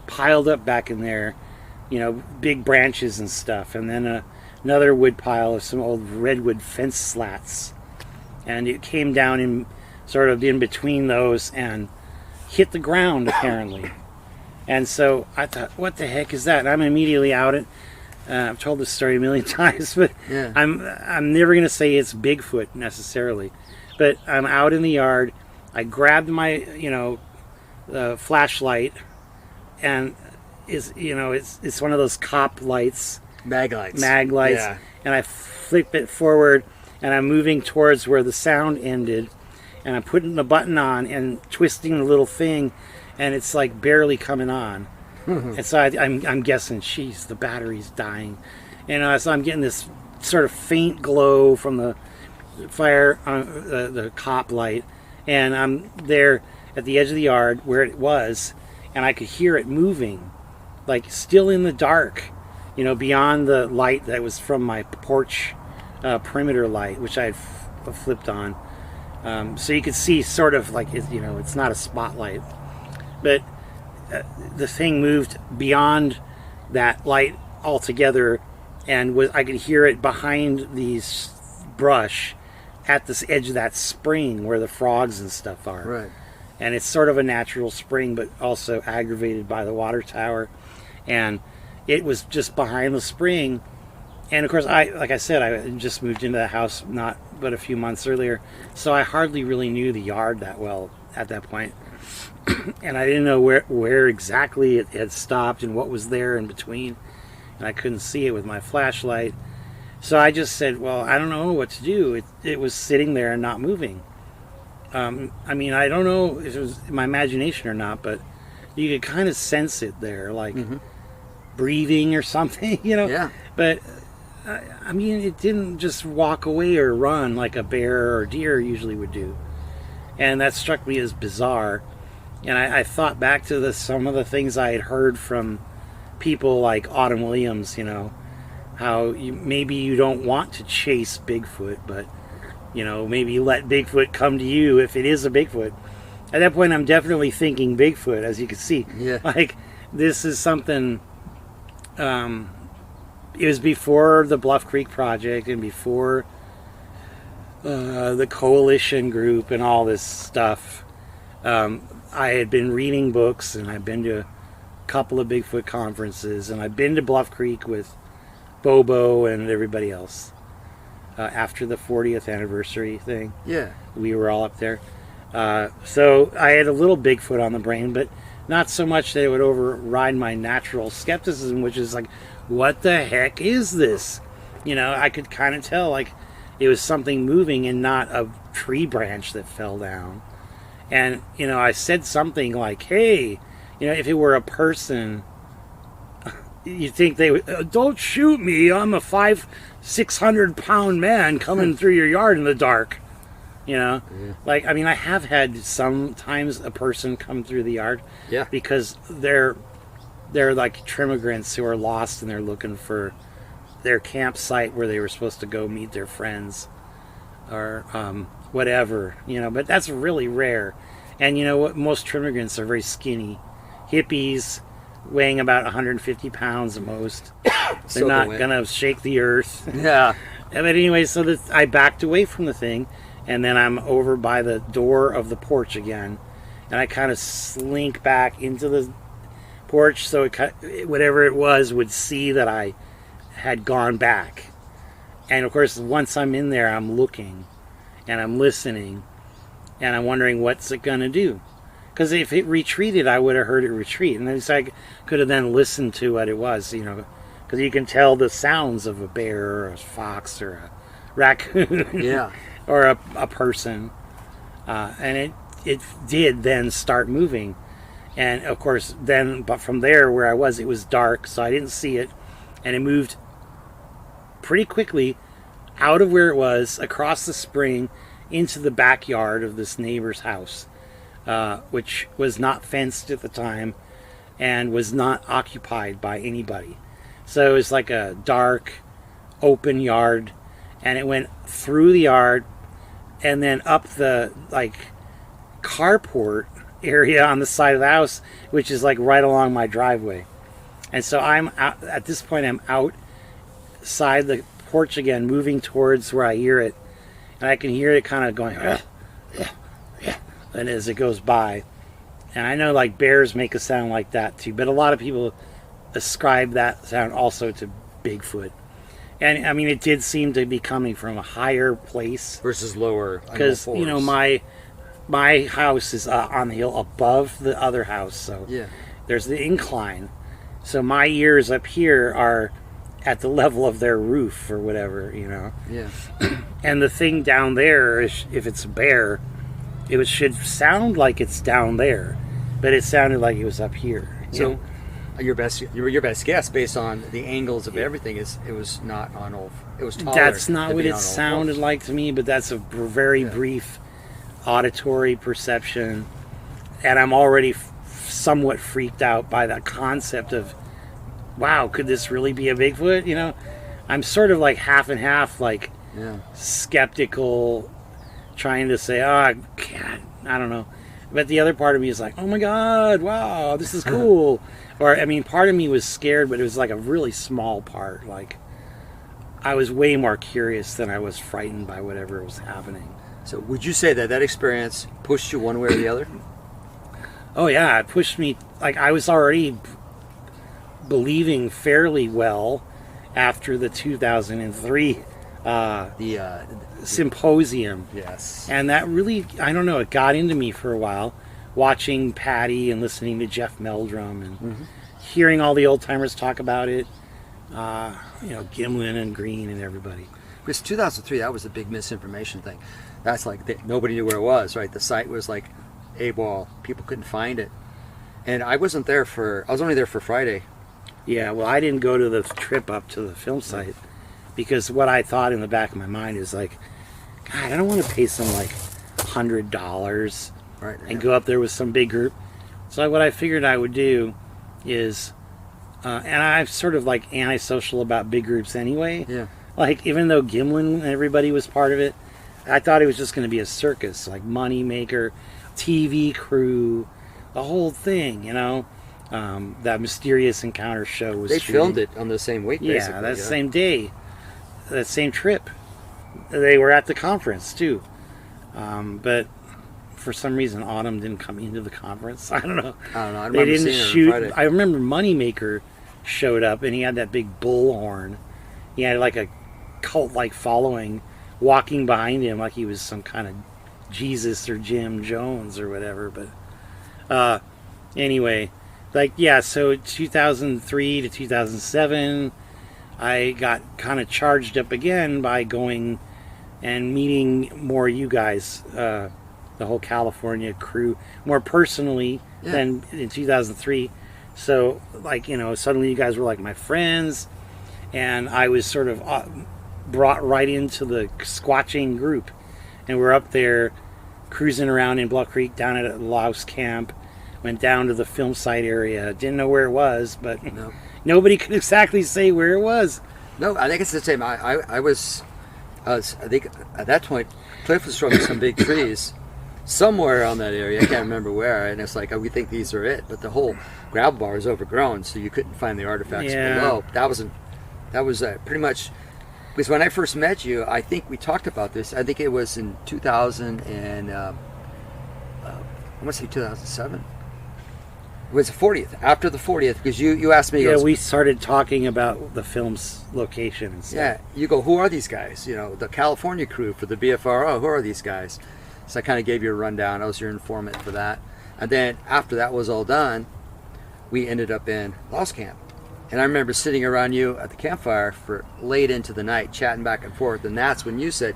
piled up back in there, big branches and stuff. And then another wood pile of some old redwood fence slats. And it came down in sort of in between those and hit the ground, apparently. And so I thought, what the heck is that? And I'm immediately out it. I've told this story a million times, but I'm never going to say it's Bigfoot necessarily. But I'm out in the yard. I grabbed my, flashlight, and it's one of those cop lights. Mag lights. Yeah. And I flip it forward, and I'm moving towards where the sound ended. And I'm putting the button on and twisting the little thing, and it's like barely coming on. And so I'm guessing, geez, the battery's dying. And so I'm getting this sort of faint glow from the fire, the cop light, and I'm there at the edge of the yard where it was, and I could hear it moving, like still in the dark, beyond the light that was from my porch perimeter light, which I had flipped on. So you could see sort of like, it's not a spotlight. But the thing moved beyond that light altogether, and I could hear it behind these brush at this edge of that spring where the frogs and stuff are. Right. And it's sort of a natural spring, but also aggravated by the water tower. And it was just behind the spring. And of course, like I said, I just moved into the house not but a few months earlier, so I hardly really knew the yard that well at that point. And I didn't know where exactly it had stopped and what was there in between. And I couldn't see it with my flashlight. So I just said, well, I don't know what to do. It was sitting there and not moving. I mean, I don't know if it was my imagination or not, but you could kind of sense it there, like breathing or something, Yeah. But, I mean, it didn't just walk away or run like a bear or deer usually would do. And that struck me as bizarre. And I thought back to some of the things I had heard from people like Autumn Williams, how maybe you don't want to chase Bigfoot, but, maybe let Bigfoot come to you if it is a Bigfoot. At that point, I'm definitely thinking Bigfoot, as you can see. Yeah. Like, this is something, it was before the Bluff Creek Project and before the coalition group and all this stuff. I had been reading books, and I've been to a couple of Bigfoot conferences, and I've been to Bluff Creek with Bobo and everybody else after the 40th anniversary thing. Yeah. We were all up there. So I had a little Bigfoot on the brain, but not so much that it would override my natural skepticism, which is like, what the heck is this? I could kind of tell like it was something moving and not a tree branch that fell down. And, I said something like, hey, if it were a person, you'd think they would, don't shoot me. I'm a 600-pound man coming through your yard in the dark. Yeah. Like, I mean, I have had sometimes a person come through the yard. Yeah. Because they're like trimmigrants who are lost and they're looking for their campsite where they were supposed to go meet their friends or whatever, but that's really rare. And you know what? Most trimmigrants are very skinny. Hippies weighing about 150 pounds at most. They're not going to shake the earth. Yeah. But anyway, so I backed away from the thing, and then I'm over by the door of the porch again. And I kind of slink back into the porch so whatever it was would see that I had gone back. And of course, once I'm in there, I'm looking and I'm listening and I'm wondering what's it going to do. Because if it retreated, I would have heard it retreat. And then I could have then listened to what it was, because you can tell the sounds of a bear or a fox or a raccoon. Yeah. Or a person. And it did then start moving. And of course, but from there where I was, it was dark, so I didn't see it. And it moved pretty quickly out of where it was, across the spring, into the backyard of this neighbor's house, which was not fenced at the time and was not occupied by anybody. So it was like a dark, open yard, and it went through the yard and then up the carport area on the side of the house, which is like right along my driveway. And so I'm out, at this point I'm outside the porch again, moving towards where I hear it, and I can hear it kind of going and as it goes by. And I know like bears make a sound like that too, but a lot of people ascribe that sound also to Bigfoot. And I mean, it did seem to be coming from a higher place versus lower, because my house is on the hill above the other house, so yeah, there's the incline. So my ears up here are at the level of their roof or whatever, Yeah. And the thing down there, if it's a bear, it should sound like it's down there, but it sounded like it was up here. So your best guess, based on the angles of everything, is it was not on all. It was taller. That's not what it sounded like to me, but that's a very brief auditory perception, and I'm already somewhat freaked out by the concept of wow, could this really be a Bigfoot? You know, I'm sort of like half and half, like skeptical, trying to say, oh, God, I don't know. But the other part of me is like, oh my God, wow, this is cool. Or, I mean, part of me was scared, but it was like a really small part. Like, I was way more curious than I was frightened by whatever was happening. So would you say that experience pushed you one way or the other? Oh, yeah, it pushed me. Like, I was already believing fairly well after the 2003 symposium. Yes. And that really, I don't know, it got into me for a while, watching Patty and listening to Jeff Meldrum and hearing all the old timers talk about it. You know, Gimlin and Green and everybody. Because 2003, that was a big misinformation thing. That's like nobody knew where it was, right? The site was like AWOL. People couldn't find it. And I was only there for Friday. Yeah, well, I didn't go to the trip up to the film site because what I thought in the back of my mind is like, God, I don't want to pay some like $100 and go up there with some big group. So what I figured I would do is, and I'm sort of like antisocial about big groups anyway. Yeah. Like, even though Gimlin and everybody was part of it, I thought it was just going to be a circus, like money maker, TV crew, the whole thing, you know. That Mysterious Encounter show was They filmed it on the same week, basically. Yeah, that same day, that same trip. They were at the conference, too. But for some reason, Autumn didn't come into the conference. I don't know. I remember they didn't seeing her shoot. on Friday. I remember Moneymaker showed up, and he had that big bullhorn. He had like a cult-like following walking behind him like he was some kind of Jesus or Jim Jones or whatever. But anyway, like, yeah, so 2003 to 2007, I got kind of charged up again by going and meeting more of you guys, the whole California crew, more personally than in 2003. So, like, you know, suddenly you guys were like my friends, and I was sort of brought right into the squatching group. And we're up there cruising around in Bluff Creek down at a Louse camp. Went down to the film site area. Didn't know where it was, but nobody could exactly say where it was. No, I think it's the same. I think at that point, Cliff was showing me some big trees somewhere around that area. I can't remember where. And it's like, oh, we think these are it. But the whole gravel bar is overgrown, so you couldn't find the artifacts below. That was pretty much... Because when I first met you, I think we talked about this. I think it was in 2000 and... I want to say 2007. It was the 40th. After the 40th, because you asked me... Yeah, we started talking about the film's location and stuff. Yeah, you go, who are these guys? You know, the California crew for the BFRO, who are these guys? So I kind of gave you a rundown. I was your informant for that. And then after that was all done, we ended up in Lost Camp. And I remember sitting around you at the campfire for late into the night, chatting back and forth. And that's when you said,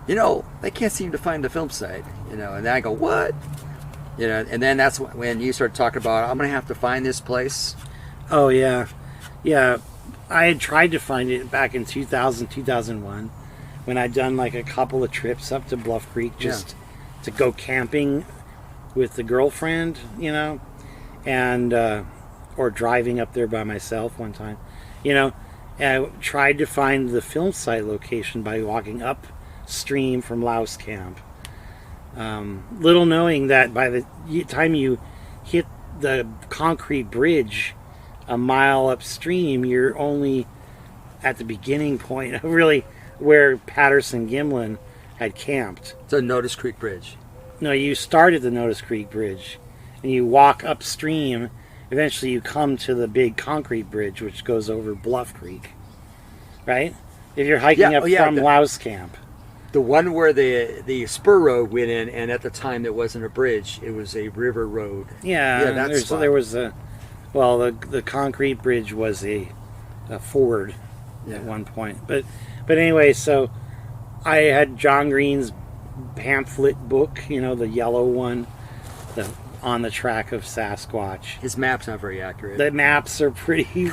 you know, they can't seem to find the film site. You know, and then I go, what? You know, and then that's when you started talking about, I'm going to have to find this place. Oh, yeah. Yeah. I had tried to find it back in 2000, 2001, when I'd done like a couple of trips up to Bluff Creek just to go camping with the girlfriend, you know, and, or driving up there by myself one time, you know. And I tried to find the film site location by walking upstream from Louse Camp. Little knowing that by the time you hit the concrete bridge a mile upstream, you're only at the beginning point of really where Patterson Gimlin had camped. So Notice Creek Bridge. No, you start at the Notice Creek Bridge and you walk upstream. Eventually you come to the big concrete bridge which goes over Bluff Creek, right? If you're hiking up from Louse Camp. The one where the spur road went in, and at the time it wasn't a bridge, it was a river road. Yeah, there was a... Well, the concrete bridge was a ford at one point. But anyway, so I had John Green's pamphlet book, you know, the yellow one, the On the Track of Sasquatch. His map's not very accurate. The maps are pretty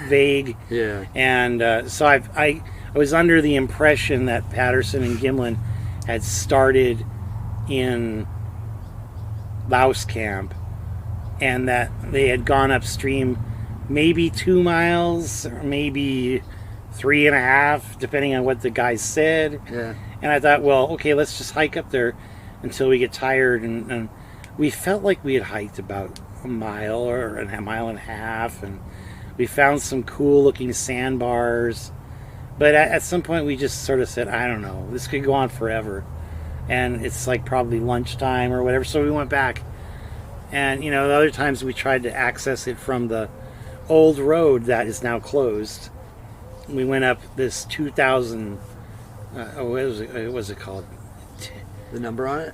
vague. Yeah. And so I was under the impression that Patterson and Gimlin had started in Louse Camp and that they had gone upstream maybe 2 miles, or maybe 3.5, depending on what the guys said. Yeah. And I thought, well, okay, let's just hike up there until we get tired. And we felt like we had hiked about a mile or a mile and a half, and we found some cool looking sandbars. But at some point we just sort of said, I don't know, this could go on forever. And it's like probably lunchtime or whatever, so we went back. And, the other times we tried to access it from the old road that is now closed. We went up this 2,000, what was it called? The number on it?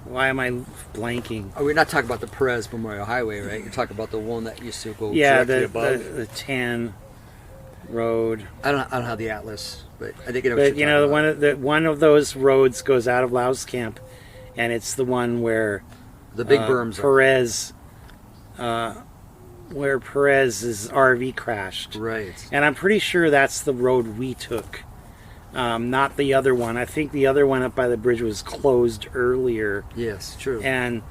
Why am I blanking? Oh, we're not talking about the Perez Memorial Highway, right? You're talking about the one that used to go directly above. the 10 road. I don't have the atlas, but I think it. But one of those roads goes out of Laos Camp, and it's the one where the big berms Perez, where Perez's RV crashed. Right. And I'm pretty sure that's the road we took, not the other one. I think the other one up by the bridge was closed earlier. Yes, true. And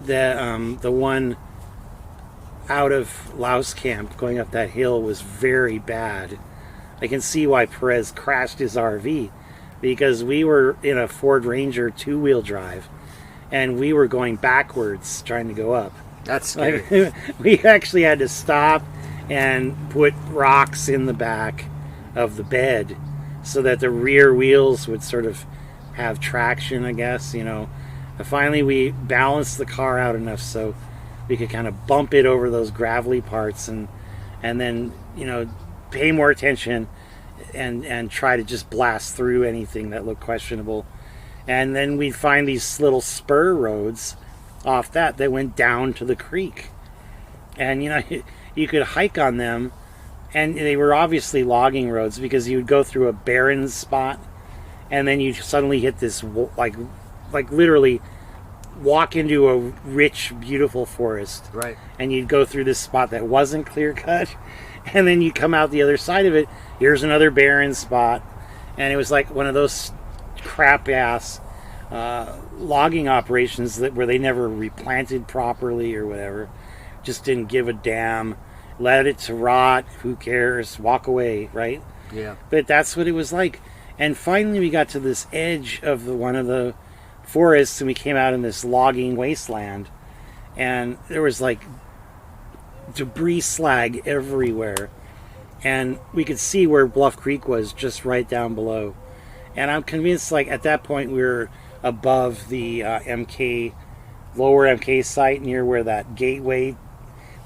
the one out of Laos Camp going up that hill was very bad. I can see why Perez crashed his RV, because we were in a Ford Ranger 2-wheel drive and we were going backwards trying to go up. That's scary. Like, we actually had to stop and put rocks in the back of the bed so that the rear wheels would sort of have traction, I guess. Finally we balanced the car out enough so we could kind of bump it over those gravelly parts and then pay more attention and try to just blast through anything that looked questionable. And then we'd find these little spur roads off that went down to the creek. And you could hike on them, and they were obviously logging roads, because you would go through a barren spot and then you suddenly hit this like literally walk into a rich, beautiful forest. Right. And you'd go through this spot that wasn't clear cut, and then you come out the other side of it, here's another barren spot. And it was like one of those crap ass logging operations where they never replanted properly or whatever. Just didn't give a damn. Let it to rot. Who cares? Walk away, right? Yeah. But that's what it was like. And finally we got to this edge of one of the forests, and we came out in this logging wasteland, and there was like debris slag everywhere, and we could see where Bluff Creek was just right down below. And I'm convinced, like, at that point we were above the lower MK site, near where that gateway,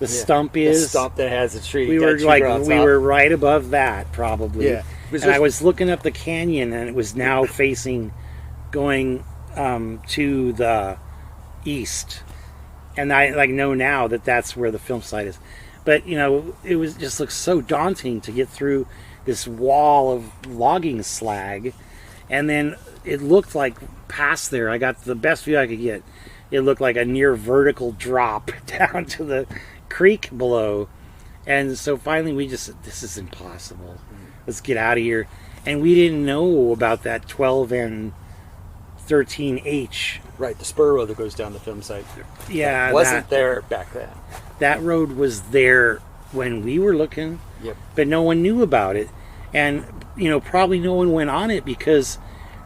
stump is. The stump that has a tree. We were right above that, probably. Yeah. And I was looking up the canyon, and it was now facing, going to the east. And I know now that that's where the film site is. But, it was just looks so daunting to get through this wall of logging slag. And then it looked like past there, I got the best view I could get. It looked like a near vertical drop down to the creek below. And so finally we just said, this is impossible. Let's get out of here. And we didn't know about that 12 and 13H. Right, the spur road that goes down the film site. Yeah. It wasn't there back then. That road was there when we were looking. Yep. But no one knew about it. And, probably no one went on it, because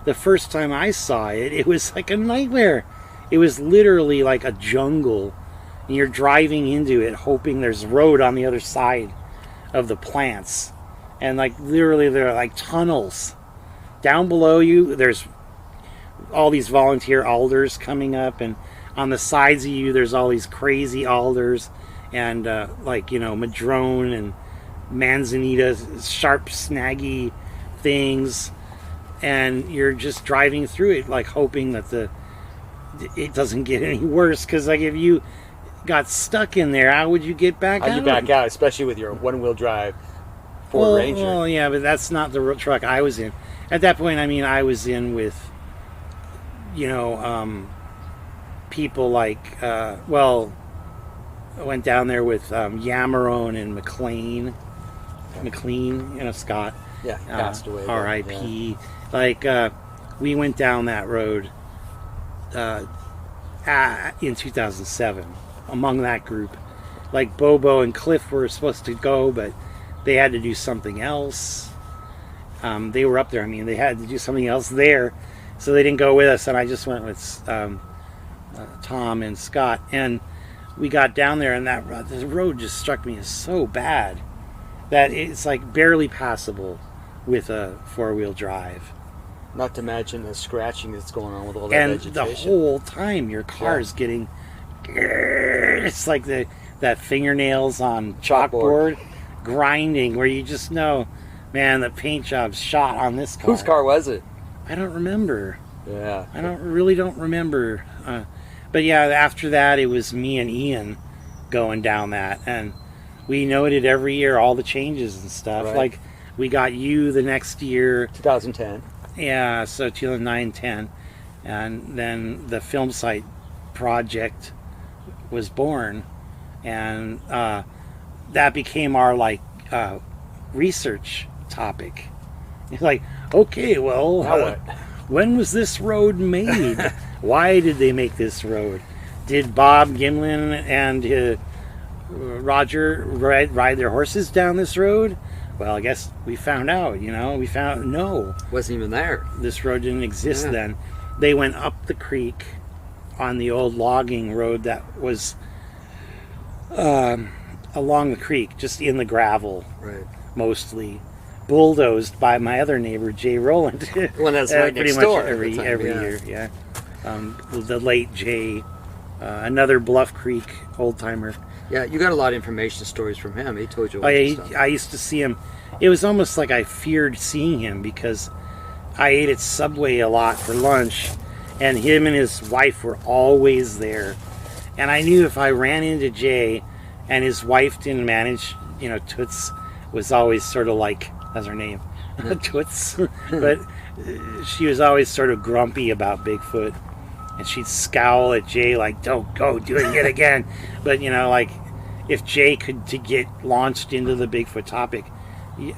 the first time I saw it, it was like a nightmare. It was literally like a jungle. And you're driving into it hoping there's a road on the other side of the plants. And like literally there are like tunnels. Down below you, there's all these volunteer alders coming up, and on the sides of you there's all these crazy alders and madrone and manzanita, sharp snaggy things, and you're just driving through it like hoping that it doesn't get any worse, because like if you got stuck in there, how would you get back out? How'd you back out, especially with your one-wheel drive Ford Ranger? Well, yeah, but that's not the truck I was in. At that point, I was in with people like I went down there with Yamarone and McLean, Scott. Yeah, passed away. R.I.P. Yeah. We went down that road in 2007 among that group, like Bobo and Cliff were supposed to go, but they had to do something else. They were up there. I mean, they had to do something else there, so they didn't go with us. And I just went with Tom and Scott, and we got down there, and the road just struck me as so bad that it's like barely passable with a 4-wheel drive. Not to mention the scratching that's going on with all that vegetation. And the whole time your car is getting, it's like that fingernails on chalkboard grinding, where you just know, man, the paint job's shot on this car. Whose car was it? I don't remember. Yeah. I really don't remember. But yeah, after that, it was me and Ian going down that. And we noted every year all the changes and stuff. Right. Like, we got you the next year. 2010. Yeah, so 2009-10. And then the film site project was born. And that became our, research topic. It's like, okay, well, now what? When was this road made? Why did they make this road? Did Bob Gimlin and Roger ride their horses down this road? Well, I guess we found out, no. Wasn't even there. This road didn't exist then. They went up the creek on the old logging road that was along the creek, just in the gravel. Right. Mostly. Bulldozed by my other neighbor, Jay Rowland. Well, that's right pretty next much door every year. Yeah. The late Jay, another Bluff Creek old timer. Yeah, you got a lot of information stories from him. He told you. I used to see him. It was almost like I feared seeing him because I ate at Subway a lot for lunch, and him and his wife were always there. And I knew if I ran into Jay and his wife didn't manage, Toots was always sort of like, that's her name, Toots, but she was always sort of grumpy about Bigfoot, and she'd scowl at Jay like, don't go doing it again. But if Jay could to get launched into the Bigfoot topic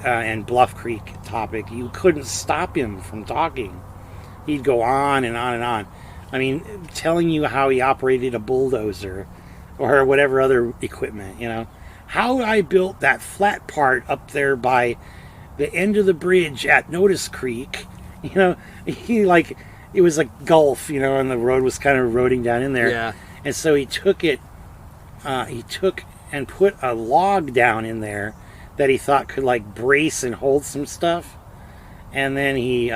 and Bluff Creek topic, you couldn't stop him from talking. He'd go on and on and on. I mean, telling you how he operated a bulldozer or whatever other equipment, How I built that flat part up there by the end of the bridge at Notice Creek, it was like Gulf, and the road was kind of eroding down in there. Yeah. And so he took and put a log down in there that he thought could brace and hold some stuff. And then he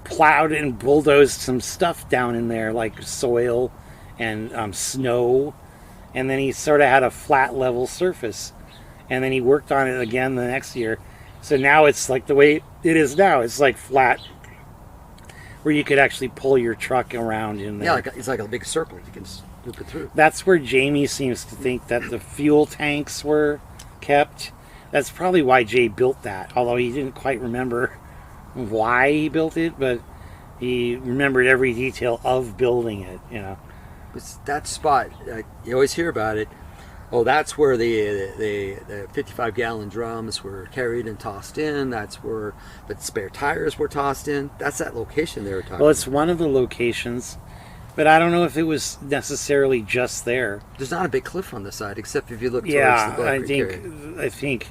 plowed and bulldozed some stuff down in there, like soil and snow. And then he sort of had a flat level surface. And then he worked on it again the next year. So now it's like the way it is now. It's like flat, where you could actually pull your truck around in there. Yeah, it's like a big circle. You can loop it through. That's where Jamie seems to think that the fuel tanks were kept. That's probably why Jay built that. Although he didn't quite remember why he built it, but he remembered every detail of building it, It's that spot, you always hear about it. Oh, that's where the 55-gallon drums were carried and tossed in. That's where the spare tires were tossed in. That's that location they were talking about. Well, it's one of the locations, but I don't know if it was necessarily just there. There's not a big cliff on the side, except if you look towards the Bluff Creek area. I think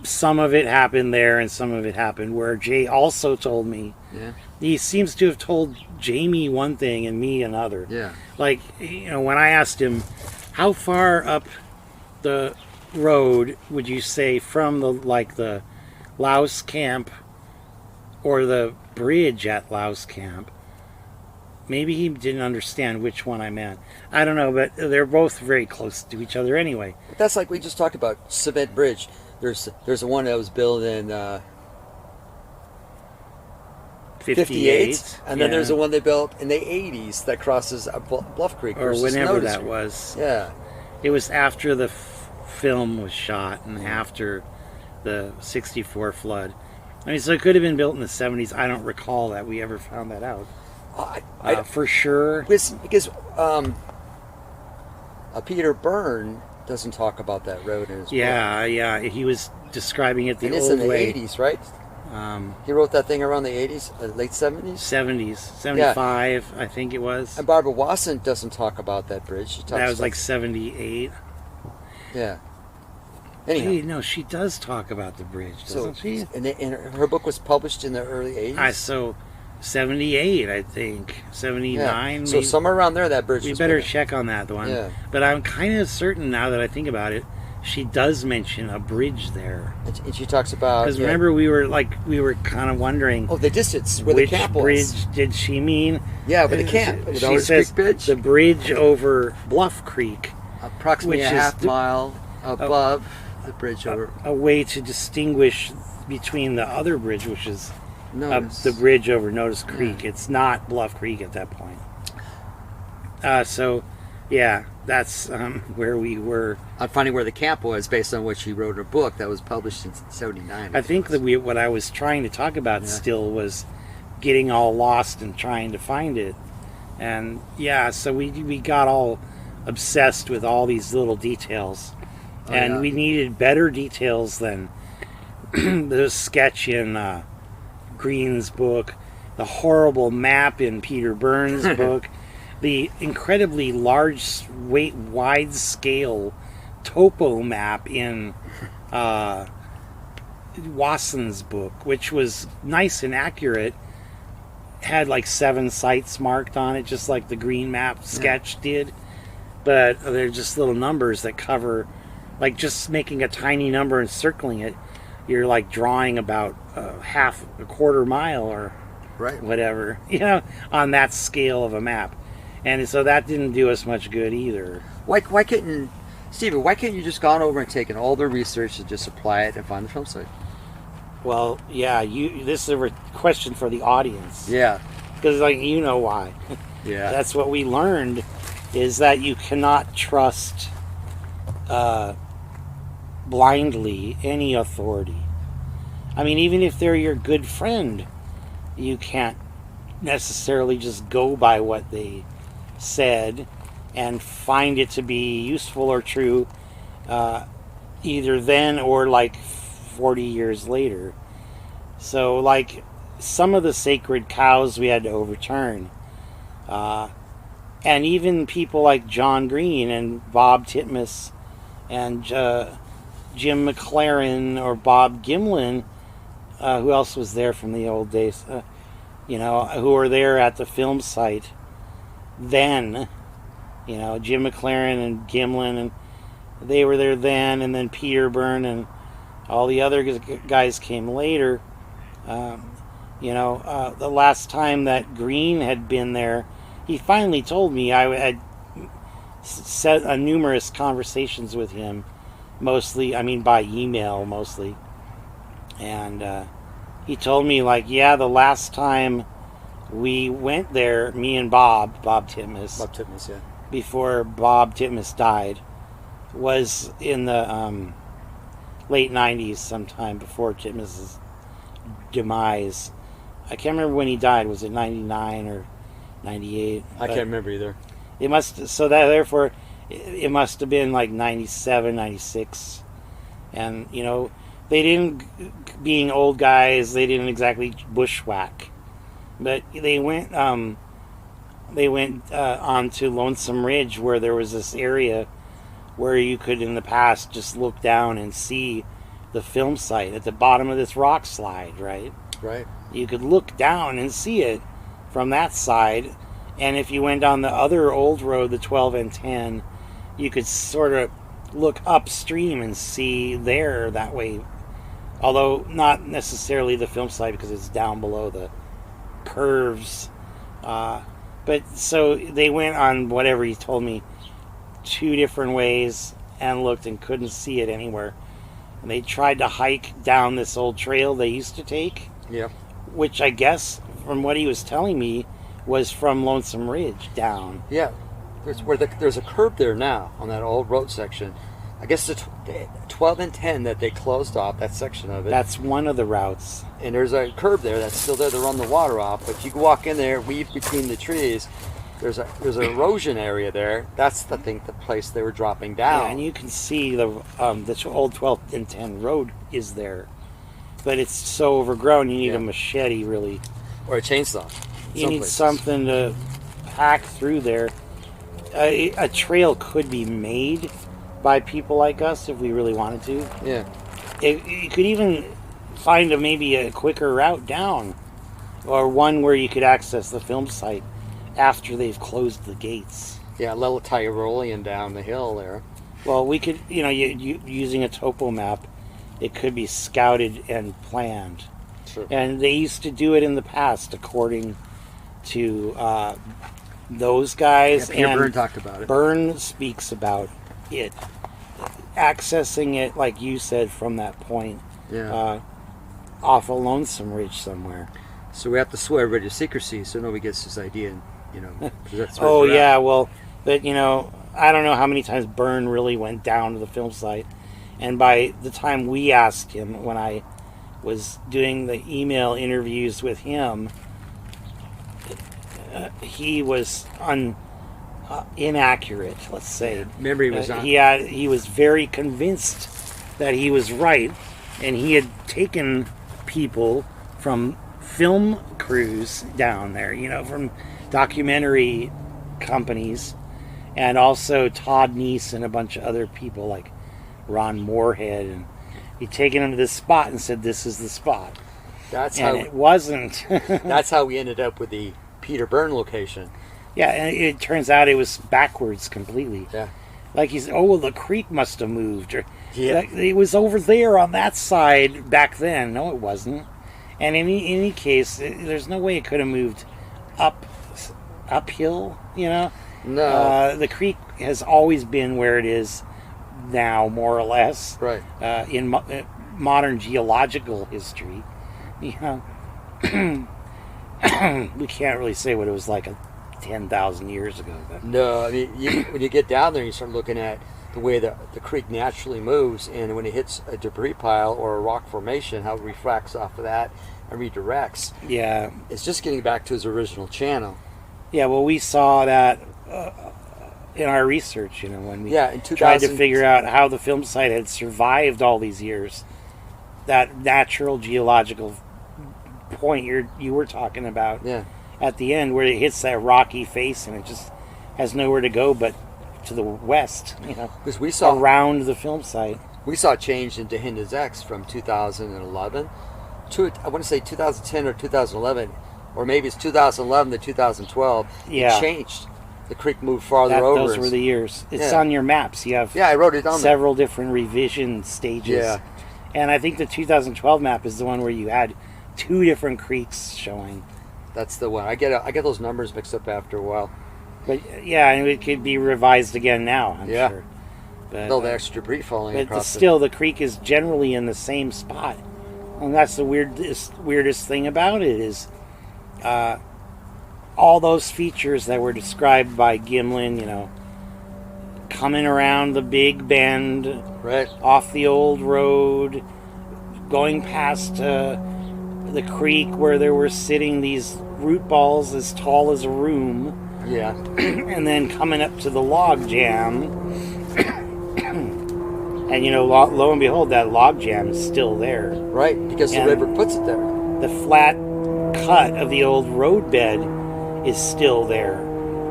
some of it happened there and some of it happened where Jay also told me. Yeah. He seems to have told Jamie one thing and me another. Yeah. When I asked him, how far up the road would you say from the Louse camp or the bridge at Louse camp? Maybe he didn't understand which one I meant. I don't know, but they're both very close to each other anyway. That's like we just talked about Cement Bridge. There's the one that was built in 58, and then there's the one they built in the 80s that crosses Bluff Creek. Or whenever Notice that Creek. was. Yeah. It was after the film was shot and after the 64 flood. I mean, so it could have been built in the 70s. I don't recall that we ever found that out. For sure. Because Peter Byrne doesn't talk about that road in his book. Yeah. He was describing it the and old it's in the way. 80s, right? He wrote that thing around the 80s, late 70s? 70s, 75, I think it was. And Barbara Wasson doesn't talk about that bridge. She talks That was about, like 78. Yeah. Anyhow. Hey, no, she does talk about the bridge, doesn't she? And her book was published in the early 80s? So 78, I think. 79, So maybe. somewhere around there, that bridge We was better put in. check on that one. Yeah. But I'm kind of certain now that I think about it, she does mention a bridge there. And she talks about... Because remember, we were kind of wondering... Oh, the distance where which the camp was. bridge did she mean? Yeah, but the camp. She Notice says Creek Bridge. the bridge over Bluff Creek. Approximately which a is half mile above the bridge over... A way to distinguish between the other bridge, which is the bridge over Notice Creek. Yeah. It's not Bluff Creek at that point. That's where we were. I'm finding where the camp was based on what she wrote in her book that was published in 79. I think that what I was trying to talk about still was getting all lost and trying to find it. And so we got all obsessed with all these little details. We needed better details than the sketch in Green's book, the horrible map in Peter Burns' book, the incredibly wide scale topo map in Wasson's book, which was nice and accurate, had like 7 sites marked on it, just like the Green map sketch did. But they're just little numbers that cover, like just making a tiny number and circling it, you're like drawing about a quarter mile or whatever, on that scale of a map. And so that didn't do us much good either. Why couldn't you just gone over and taken all the research and just apply it and find the film site? Well, this is a question for the audience. Yeah. Because, you know why. Yeah. That's what we learned, is that you cannot trust blindly any authority. I mean, even if they're your good friend, you can't necessarily just go by what they said and find it to be useful or true either then or like 40 years later. So like some of the sacred cows we had to overturn, and even people like John Green and Bob Titmus and Jim McLaren or Bob Gimlin, who else was there from the old days, who were there at the film site then, Jim McLaren and Gimlin, and they were there then, and then Peter Byrne and all the other guys came later. The last time that Green had been there, he finally told me. I had set numerous conversations with him, by email mostly, and he told me the last time we went there, me and Bob Titmus, before Bob Titmus died, was in the late 90s, sometime before Titmus's demise. I can't remember when he died. Was it 99 or 98? I can't remember either. It must have been like 97, 96. And, they didn't, being old guys, they didn't exactly bushwhack. But they went on to Lonesome Ridge, where there was this area where you could, in the past, just look down and see the film site at the bottom of this rock slide, right? Right. You could look down and see it from that side. And if you went on the other old road, the 12 and 10, you could sort of look upstream and see there that way. Although not necessarily the film site, because it's down below the curves. But so they went on whatever he told me, 2 different ways, and looked and couldn't see it anywhere. And they tried to hike down this old trail they used to take. Yeah. Which I guess, from what he was telling me, was from Lonesome Ridge down. Yeah. There's a curb there now on that old road section. I guess the 12 and 10 that they closed off, that section of it. That's one of the routes. And there's a curb there that's still there to run the water off. But you can walk in there, weave between the trees. There's an erosion area there. That's the place they were dropping down. Yeah, and you can see the old 12 and 10 road is there. but it's so overgrown you need a machete, really. Or a chainsaw. You need something to hack through there. A trail could be made by people like us if we really wanted to. Yeah. You could even find maybe a quicker route down, or one where you could access the film site after they've closed the gates. Yeah, a little Tyrolean down the hill there. Well, we could, using a topo map, it could be scouted and planned. Sure. And they used to do it in the past, according to those guys. Yeah, and Byrne talked about it. Byrne speaks about it. Accessing it, like you said, from that point. Yeah. Off a lonesome ridge somewhere. So we have to swear everybody to secrecy so nobody gets this idea and, that's where Oh, we're at. yeah, well, but, I don't know how many times Byrne really went down to the film site. And by the time we asked him, when I was doing the email interviews with him, he was inaccurate, let's say. Memory was on. He was very convinced that he was right, and he had taken people from film crews down there, from documentary companies, and also Todd Neese and a bunch of other people like Ron Moorhead, and he'd taken them to this spot and said, "This is the spot." It wasn't. That's how we ended up with the Peter Byrne location. Yeah, and it turns out it was backwards completely. Yeah. Like he said, "Oh, well, the creek must have moved." Or, Yeah. it was over there on that side back then. No, it wasn't. And in any case, there's no way it could have moved uphill, No. The creek has always been where it is now, more or less. Right. In modern geological history, we can't really say what it was like 10,000 years ago. But. No, I mean, when you get down there, you start looking at the way the creek naturally moves, and when it hits a debris pile or a rock formation, how it refracts off of that and redirects. Yeah. It's just getting back to its original channel. Yeah, well, we saw that in our research, when we in tried to figure out how the film site had survived all these years. That natural geological point you were talking about at the end, where it hits that rocky face and it just has nowhere to go but to the west, because we saw around the film site. We saw change in Dehinda's X from 2011 to, I want to say 2010 or 2011, or maybe it's 2011 to 2012. Yeah. It changed. The creek moved farther over. Those were the years. It's on your maps. You have I wrote it on several different revision stages. Yeah. And I think the 2012 map is the one where you had 2 different creeks showing. That's the one. I get those numbers mixed up after a while. But yeah, and it could be revised again now, I'm sure. But, the extra debris falling across. But still, the creek is generally in the same spot. And that's the weirdest thing about it is all those features that were described by Gimlin, coming around the big bend, right off the old road, going past the creek where there were sitting these root balls as tall as a room. Yeah. And then coming up to the log jam. And, lo and behold, that log jam is still there. Right, because the river puts it there. The flat cut of the old roadbed is still there,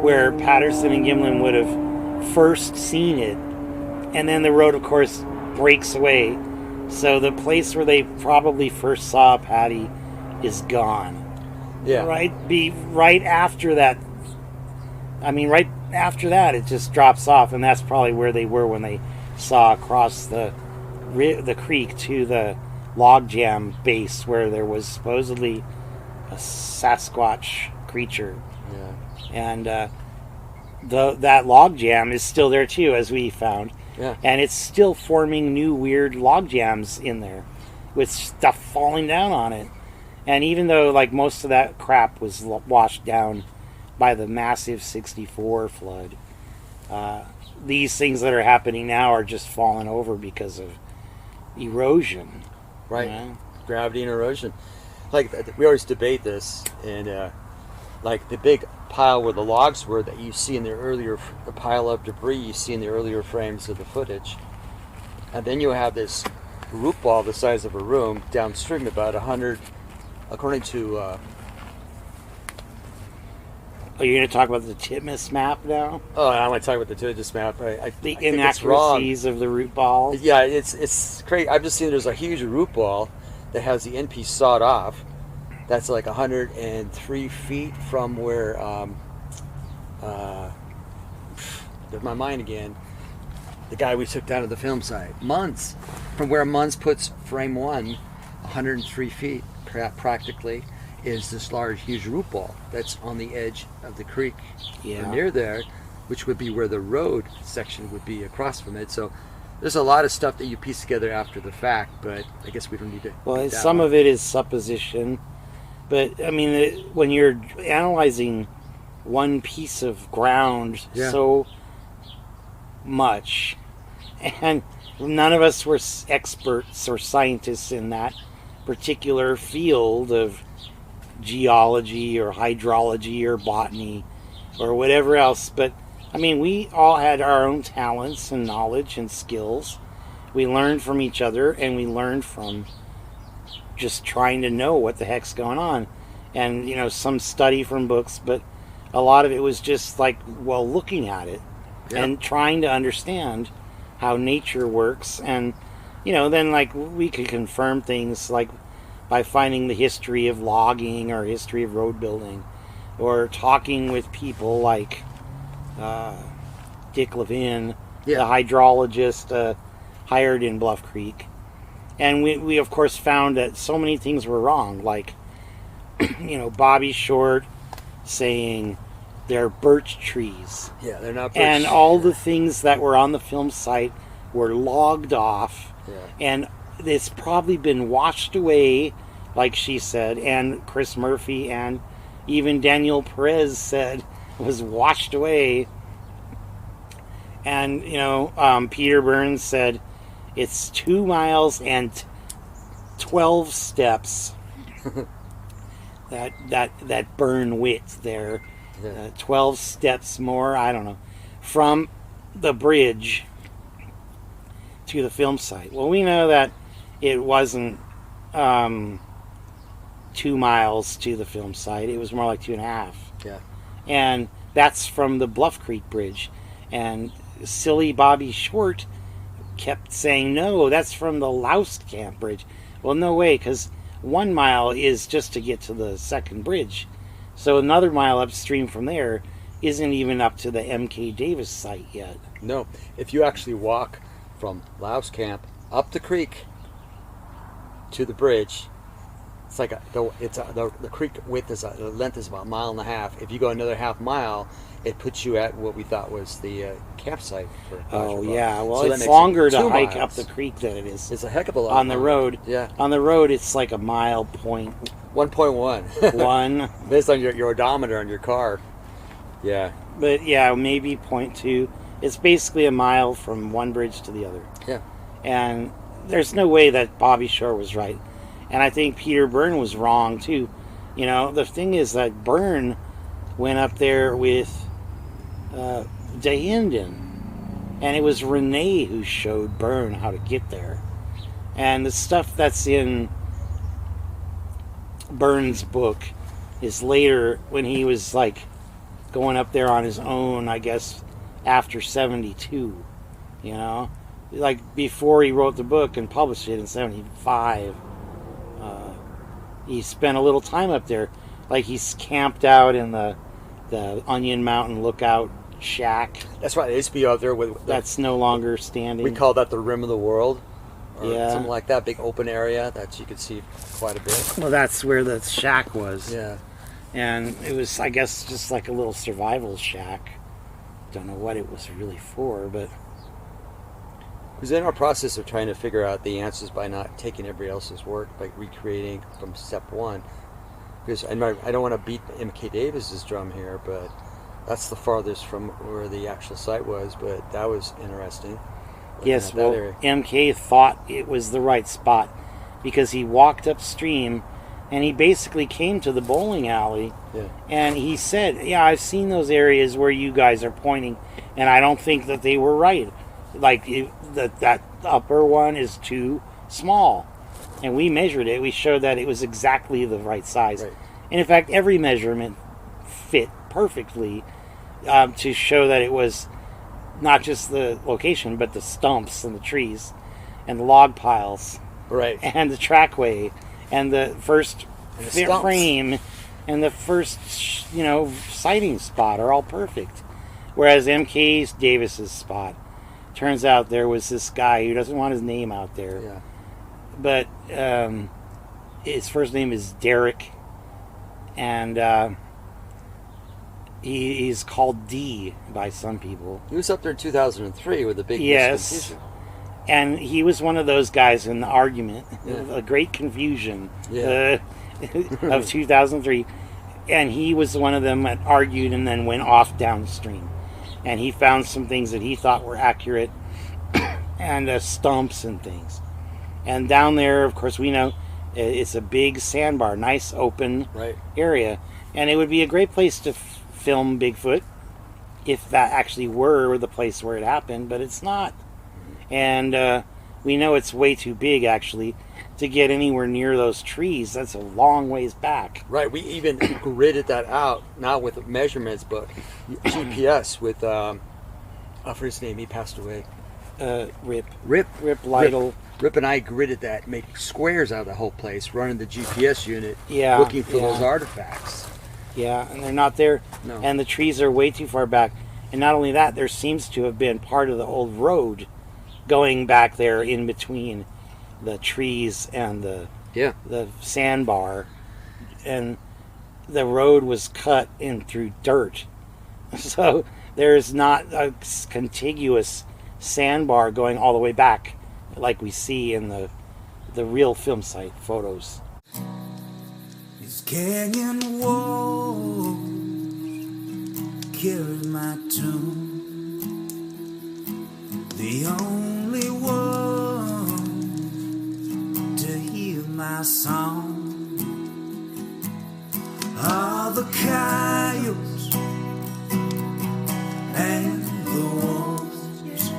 where Patterson and Gimlin would have first seen it. And then the road, of course, breaks away. So the place where they probably first saw Patty is gone. Yeah. Right after that. I mean, right after that, it just drops off, and that's probably where they were when they saw across the creek to the logjam base, where there was supposedly a Sasquatch creature. Yeah. And that logjam is still there too, as we found. Yeah. And it's still forming new weird logjams in there, with stuff falling down on it. And even though, most of that crap was washed down by the massive 64 flood, these things that are happening now are just falling over because of erosion. Right. Gravity and erosion. We always debate this, and the big pile where the logs were that you see in the pile of debris you see in the earlier frames of the footage, and then you have this root ball the size of a room downstream, about 100, according to... Oh, you're going to talk about the Titmus map now? Oh, I want to talk about the Titmus map. I The think it's wrong. inaccuracies of the root ball? Yeah, it's crazy. I've just seen there's a huge root ball that has the end piece sawed off. That's like 103 feet from where... there's my mind again. The guy we took down to the film site. Munz. From where Munz puts frame 1, 103 feet practically, is this large, huge root ball that's on the edge of the creek or near there, which would be where the road section would be across from it. So there's a lot of stuff that you piece together after the fact, but I guess we don't need to... Well, some of it is supposition. But, I mean, when you're analyzing one piece of ground so much, and none of us were experts or scientists in that particular field of geology or hydrology or botany or whatever else, but I mean, we all had our own talents and knowledge and skills. We learned from each other, and we learned from just trying to know what the heck's going on. And, you know, some study from books, but a lot of it was just like, well, looking at it and trying to understand how nature works. And, you know, then like we could confirm things like by finding the history of logging or history of road building, or talking with people like Dick Levin, the hydrologist hired in Bluff Creek. And we of course found that so many things were wrong, like, you know, Bobby Short saying they're birch trees. Yeah, they're not birch. And all the things that were on the film site were logged off. Yeah. And it's probably been washed away, like she said, and Chris Murphy and even Daniel Perez said was washed away. And, you know, Peter Burns said it's 2 miles and 12 steps. that burn width there. 12 steps more, I don't know, from the bridge to the film site. Well, we know that it wasn't 2 miles to the film site. It was more like 2.5. Yeah. And that's from the Bluff Creek Bridge. And silly Bobby Short kept saying, no, that's from the Loust Camp Bridge. Well, no way, because 1 mile is just to get to the second bridge. So another mile upstream from there isn't even up to the M.K. Davis site yet. No. If you actually walk from Loust Camp up the creek to the bridge, it's like the creek width is the length is about 1.5 miles. If you go another half mile, it puts you at what we thought was the campsite for Oh yeah, well, so it's longer to 2 hike miles. up the creek than it is. It's a heck of a lot on the road. Yeah, on the road it's like a mile point 1.1 one based on your odometer on your car. Yeah, but yeah, maybe 0.2. It's basically a mile from one bridge to the other. Yeah, and there's no way that Bobby Shore was right. And I think Peter Byrne was wrong, too. You know, the thing is that Byrne went up there with DeHinden. And it was Renee who showed Byrne how to get there. And the stuff that's in Byrne's book is later when he was, like, going up there on his own, I guess, after 72. You know? Like, before he wrote the book and published it in 75. He spent a little time up there. Like, he's camped out in the Onion Mountain Lookout shack. that's right. They used to be out there with That's no longer standing. we call that the rim of the world, or Yeah. something like that. Big open area that you could see quite a bit. Well, that's where the shack was. Yeah, And it was, I guess, just like a little survival shack. Don't know what it was really for, but... because in our process of trying to figure out the answers by not taking everybody else's work, by recreating from step one, because I don't want to beat M.K. Davis's drum here, but that's the farthest from where the actual site was, but that was interesting. Yes, well, MK thought it was the right spot because he walked upstream and he basically came to the bowling alley. Yeah. And he said, yeah, I've seen those areas where you guys are pointing, and I don't think that they were right. Like, that upper one is too small. And we measured it. We showed that it was exactly the right size. Right. And in fact, every measurement fit perfectly to show that it was not just the location, but the stumps and the trees and the log piles. Right. And the trackway and the first And the stumps. frame and the first, sighting spot are all perfect. Whereas M.K. Davis's spot, turns out there was this guy who doesn't want his name out there. Yeah. But his first name is Derek, and he's called D by some people. He was up there in 2003 with a big Yes. misconfusion. And he was one of those guys in the argument, Yeah. a great confusion Yeah. of 2003. And he was one of them that argued and then went off downstream. And he found some things that he thought were accurate and stumps and things. And down there, of course, we know it's a big sandbar, nice open Right. area. And it would be a great place to film Bigfoot if that actually were the place where it happened, but it's not. And we know it's way too big, actually, to get anywhere near those trees. That's a long ways back. Right. We even gridded that out, not with measurements, but GPS with, I forget his name, he passed away. Rip Rip. Lytle. Rip and I gridded that, make squares out of the whole place, running the GPS unit, Yeah, looking for yeah. those artifacts. Yeah, and they're not there. No. And the trees are way too far back. And not only that, there seems to have been part of the old road going back there in between the trees and the sandbar. And the road was cut in through dirt. So there's not a contiguous sandbar going all the way back like we see in the real film site photos. These canyon walls carry my tune. The only one to hear my song are the coyotes and the wolves.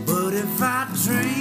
But if I dream